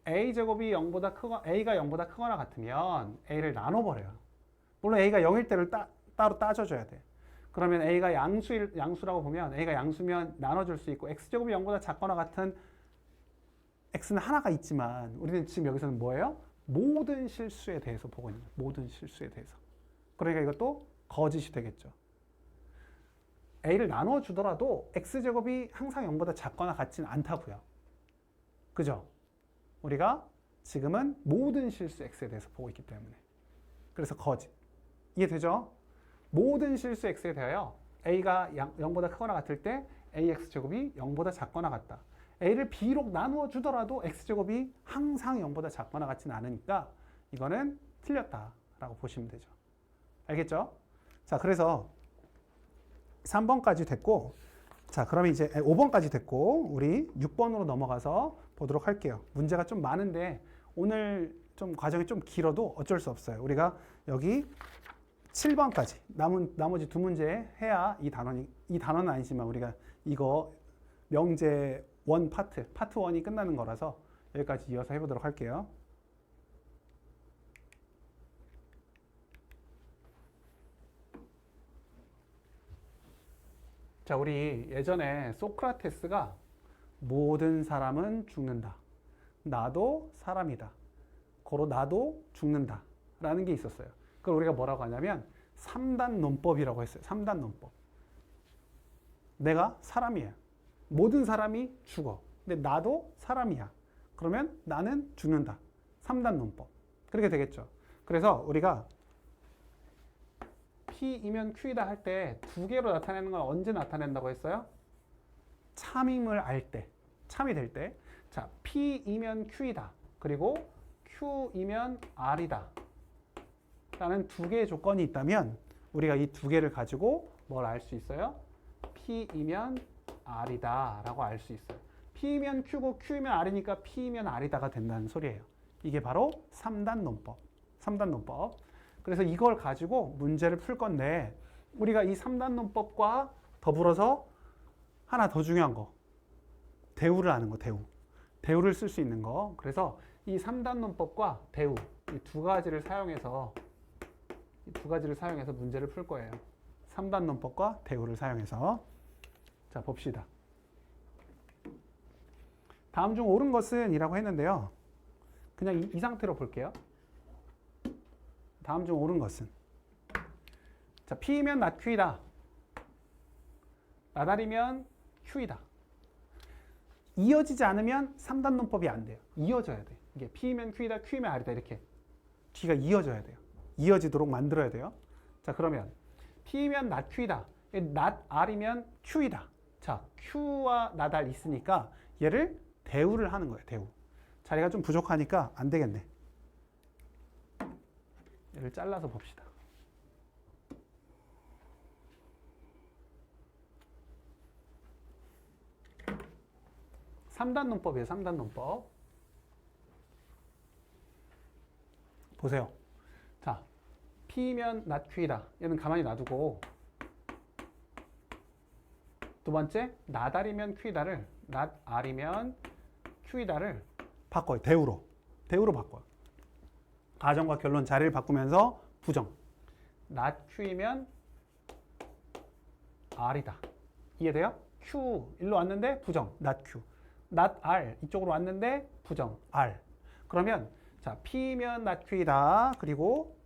a제곱이 0보다 a가 0보다 크거나 같으면 a를 나눠 버려요. 물론 a가 0일 때를 따로 따져줘야 돼. 그러면 a가 양수라고 보면 a가 양수면 나눠줄 수 있고 x제곱이 0보다 작거나 같은 x는 하나가 있지만 우리는 지금 여기서는 뭐예요? 모든 실수에 대해서 보고 있는 거예요. 모든 실수에 대해서. 그러니까 이것도 거짓이 되겠죠. a를 나눠주더라도 x제곱이 항상 0보다 작거나 같지는 않다고요. 그죠? 우리가 지금은 모든 실수 x에 대해서 보고 있기 때문에. 그래서 거짓. 이해되죠? 모든 실수 x에 대하여 a가 0보다 크거나 같을 때 ax제곱이 0보다 작거나 같다. a를 비록 나누어 주더라도 x제곱이 항상 0보다 작거나 같지는 않으니까 이거는 틀렸다라고 보시면 되죠. 알겠죠? 자, 그래서 3번까지 됐고 자, 그러면 이제 5번까지 됐고 우리 6번으로 넘어가서 보도록 할게요. 문제가 좀 많은데 오늘 좀 과정이 좀 길어도 어쩔 수 없어요. 우리가 여기 7번까지 나머지 두 문제 해야 이 단원은 아니지만 우리가 이거 명제 1 파트 1이 끝나는 거라서 여기까지 이어서 해보도록 할게요. 자, 우리 예전에 소크라테스가 모든 사람은 죽는다. 나도 사람이다. 고로 나도 죽는다. 라는 게 있었어요. 그걸 우리가 뭐라고 하냐면 3단 논법이라고 했어요. 3단 논법. 내가 사람이야. 모든 사람이 죽어. 근데 나도 사람이야. 그러면 나는 죽는다. 3단 논법. 그렇게 되겠죠. 그래서 우리가 P이면 Q이다 할 때 두 개로 나타내는 건 언제 나타낸다고 했어요? 참임을 알 때. 참이 될 때. 자, P이면 Q이다. 그리고 Q이면 R이다. 라는 두 개의 조건이 있다면 우리가 이 두 개를 가지고 뭘 알 수 있어요? P이면 R이다 라고 알 수 있어요. P이면 Q고 Q이면 R이니까 P이면 R이다가 된다는 소리예요. 이게 바로 3단 논법. 3단 논법. 그래서 이걸 가지고 문제를 풀 건데 우리가 이 3단 논법과 더불어서 하나 더 중요한 거. 대우를 아는 거, 대우. 대우를 쓸 수 있는 거. 그래서 이 3단 논법과 대우 이 두 가지를 사용해서 문제를 풀 거예요. 3단 논법과 대우를 사용해서. 자, 봅시다. 다음 중 옳은 것은 이라고 했는데요. 그냥 이 상태로 볼게요. 다음 중 옳은 것은. 자, P면 not Q이다. 나달이면 Q이다. 이어지지 않으면 3단 논법이 안 돼요. 이어져야 돼. 이게 P면 Q이다, Q면 R이다 이렇게 뒤가 이어져야 돼요. 이어지도록 만들어야 돼요. 자, 그러면 P면 not Q이다. not R이면 Q이다. 자, Q와 not R 있으니까 얘를 대우를 하는 거예요. 대우. 자리가 좀 부족하니까 안 되겠네. 얘를 잘라서 봅시다. (3단) 논법이에요. 3단 논법. 보세요. 자, P면 not Q이다. 얘는 가만히 놔두고 두 번째, not R이면 Q이다를 not R이면 Q이다를 바꿔요. 대우로. 대우로 바꿔요. 가정과 결론 자리를 바꾸면서 부정. not Q이면 R이다. 이해돼요? Q 일로 왔는데 부정. not Q. not R 이쪽으로 왔는데 부정. R. 그러면 자, P면 not Q이다. 그리고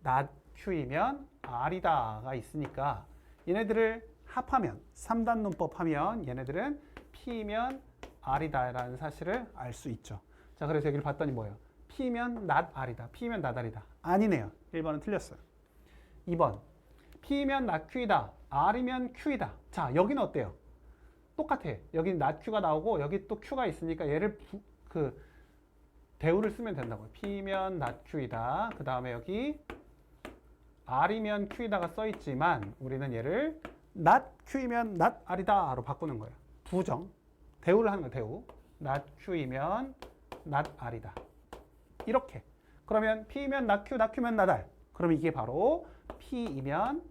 not Q이면 R이다가 있으니까 얘네들을 합하면 3단 논법 하면 얘네들은 P면 R이다라는 사실을 알 수 있죠. 자, 그래서 여기를 봤더니 뭐예요? P면 not R이다. P면 not R이다. 아니네요. 1번은 틀렸어요. 2번. P면 not Q이다. R이면 Q이다. 자, 여기는 어때요? 똑같아. 여기 not Q가 나오고 여기 또 Q가 있으니까 얘를 대우를 쓰면 된다고요. P면 not Q이다. 그 다음에 여기 R이면 Q이다가 써있지만 우리는 얘를 not Q이면 not R이다로 바꾸는 거예요. 부정. 대우를 하는 거예요. 대우. not Q이면 not R이다. 이렇게. 그러면 P면 not Q, not Q면 not R. 그러면 이게 바로 P이면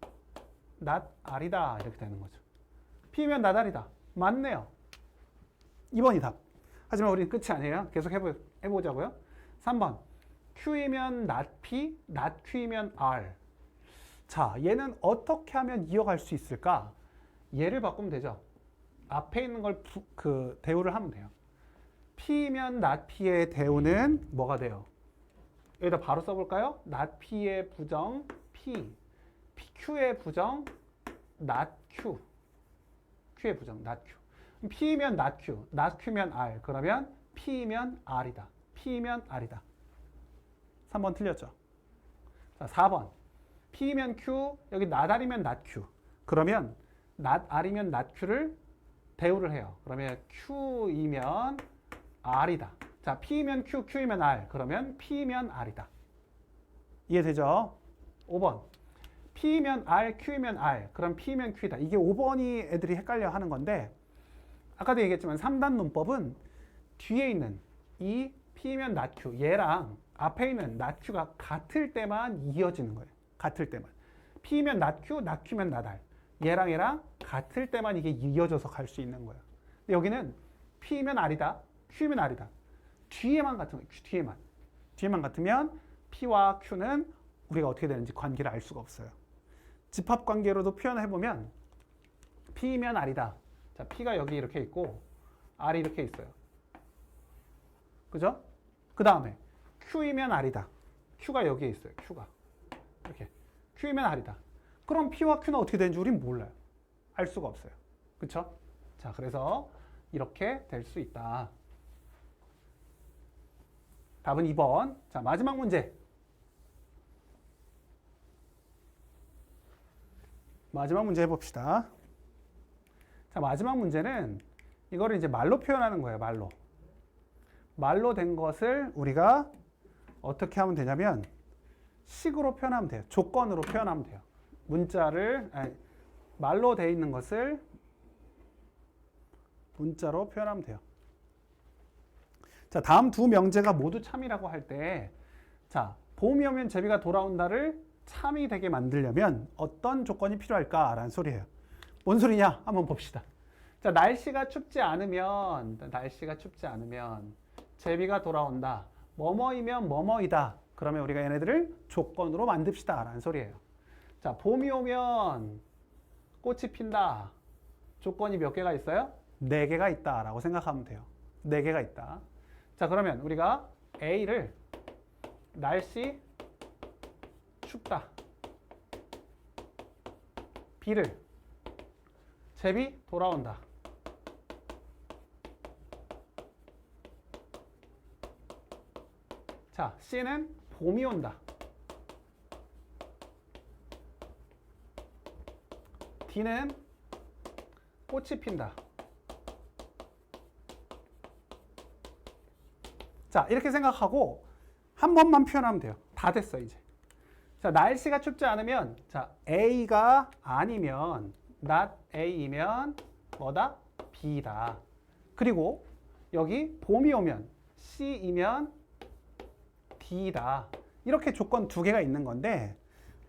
not R이다. 이렇게 되는 거죠. P면 not R이다. 맞네요. 2번이 답. 하지만 우리는 끝이 아니에요. 계속 해보자고요. 3번. Q이면 not P, not Q이면 R. 자, 얘는 어떻게 하면 이어갈 수 있을까? 얘를 바꾸면 되죠. 앞에 있는 걸 대우를 하면 돼요. P면 not P의 대우는 뭐가 돼요? 여기다 바로 써볼까요? not P의 부정 P, Q의 부정 not Q, Q의 부정 not Q. P면 not Q, not Q면 R. 그러면 P면 R이다. P면 R이다. 3번 틀렸죠? 자, 4번. P면 Q, 여기 not R이면 not Q. 그러면 not R이면 not Q를 대우를 해요. 그러면 Q이면 R이다. 자, P면 Q, Q이면 R. 그러면 P면 R이다. 이해되죠? 5번. P면 R, Q이면 R. 그럼 P면 Q이다. 이게 5번이 애들이 헷갈려 하는 건데 아까도 얘기했지만 3단 논법은 뒤에 있는 이 P면 not Q 얘랑 앞에 있는 not Q가 같을 때만 이어지는 거예요. 같을 때만. P면 not Q, not Q면 not R. 얘랑 같을 때만 이게 이어져서 갈 수 있는 거예요. 근데 여기는 P면 R이다, Q면 R이다. 뒤에만 같은 거예요. 뒤에만. 뒤에만 같으면 P와 Q는 우리가 어떻게 되는지 관계를 알 수가 없어요. 집합 관계로도 표현을 해보면 P면 R이다. 자, P가 여기 이렇게 있고 R이 이렇게 있어요. 그죠? 그 다음에 Q이면 R이다. Q가 여기에 있어요. Q가. 이렇게. Q이면 R이다. 그럼 P와 Q는 어떻게 되는지 우린 몰라요. 알 수가 없어요. 그쵸? 자, 그래서 이렇게 될 수 있다. 답은 2번. 자, 마지막 문제. 마지막 문제 해봅시다. 자, 마지막 문제는 이거를 이제 말로 표현하는 거예요. 말로. 말로 된 것을 우리가 어떻게 하면 되냐면 식으로 표현하면 돼요. 조건으로 표현하면 돼요. 말로 돼 있는 것을 문자로 표현하면 돼요. 자, 다음 두 명제가 모두 참이라고 할 때, 자, 봄이 오면 제비가 돌아온다를 참이 되게 만들려면 어떤 조건이 필요할까라는 소리예요. 뭔 소리냐? 한번 봅시다. 자, 날씨가 춥지 않으면 제비가 돌아온다. 뭐뭐이면 뭐뭐이다. 그러면 우리가 얘네들을 조건으로 만듭시다 라는 소리예요. 자, 봄이 오면 꽃이 핀다. 조건이 몇 개가 있어요? 4개가 있다 라고 생각하면 돼요. 4개가 있다. 자, 그러면 우리가 A를 날씨 춥다. B를 제비 돌아온다. 자, C는 봄이 온다. D는 꽃이 핀다. 자, 이렇게 생각하고 한 번만 표현하면 돼요. 다 됐어, 이제. 자, 날씨가 춥지 않으면, 자, A가 아니면, not A이면 뭐다? B다. 그리고 여기 봄이 오면 C이면 D다. 이렇게 조건 2개가 있는 건데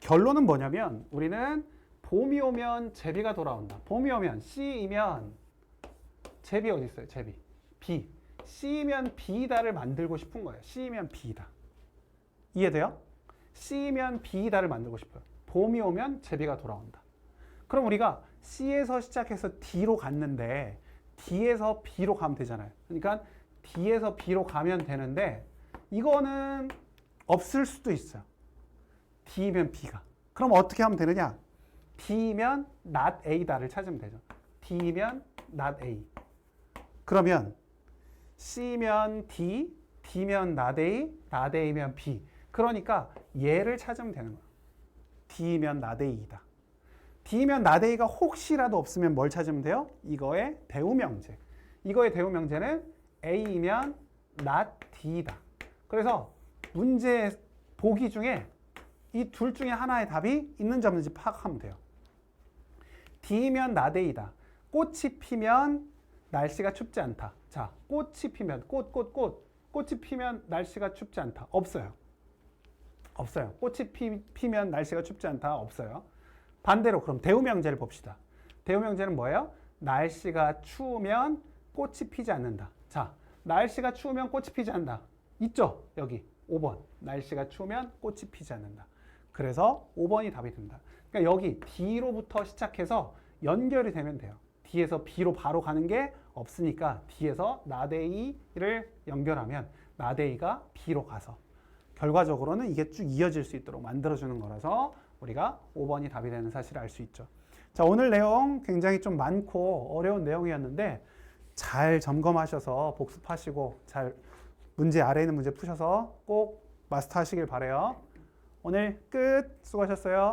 결론은 뭐냐면 우리는 봄이 오면 제비가 돌아온다. 봄이 오면 C이면 제비 어디 있어요? 제비. B. C면 B다를 만들고 싶은 거예요. C면 B다. 이해돼요? C면 B다를 만들고 싶어요. 봄이 오면 제비가 돌아온다. 그럼 우리가 C에서 시작해서 D로 갔는데 D에서 B로 가면 되잖아요. 그러니까 D에서 B로 가면 되는데 이거는 없을 수도 있어요. D면 B가. 그럼 어떻게 하면 되느냐? D면 not A다를 찾으면 되죠. D면 not A. 그러면 C면 D, D면 not A, not A면 B. 그러니까 얘를 찾으면 되는 거예요. D면 not A이다. D면 not A가 혹시라도 없으면 뭘 찾으면 돼요? 이거의 대우명제. 이거의 대우명제는 A면 not D다. 그래서 문제 보기 중에 이 둘 중에 하나의 답이 있는지 없는지 파악하면 돼요. D면 not A다. 꽃이 피면 날씨가 춥지 않다. 자, 꽃이 피면 꽃이 피면 날씨가 춥지 않다. 없어요. 없어요. 꽃이 피면 날씨가 춥지 않다. 없어요. 반대로 그럼 대우명제를 봅시다. 대우명제는 뭐예요? 날씨가 추우면 꽃이 피지 않는다. 자, 날씨가 추우면 꽃이 피지 않는다. 있죠? 여기 5번. 날씨가 추우면 꽃이 피지 않는다. 그래서 5번이 답이 된다. 그러니까 여기 D로부터 시작해서 연결이 되면 돼요. D에서 B로 바로 가는 게 없으니까 D에서 not A를 연결하면 not A가 B로 가서 결과적으로는 이게 쭉 이어질 수 있도록 만들어주는 거라서 우리가 5번이 답이 되는 사실을 알 수 있죠. 자, 오늘 내용 굉장히 좀 많고 어려운 내용이었는데 잘 점검하셔서 복습하시고 잘 문제 아래에 있는 문제 푸셔서 꼭 마스터하시길 바라요. 오늘 끝. 수고하셨어요.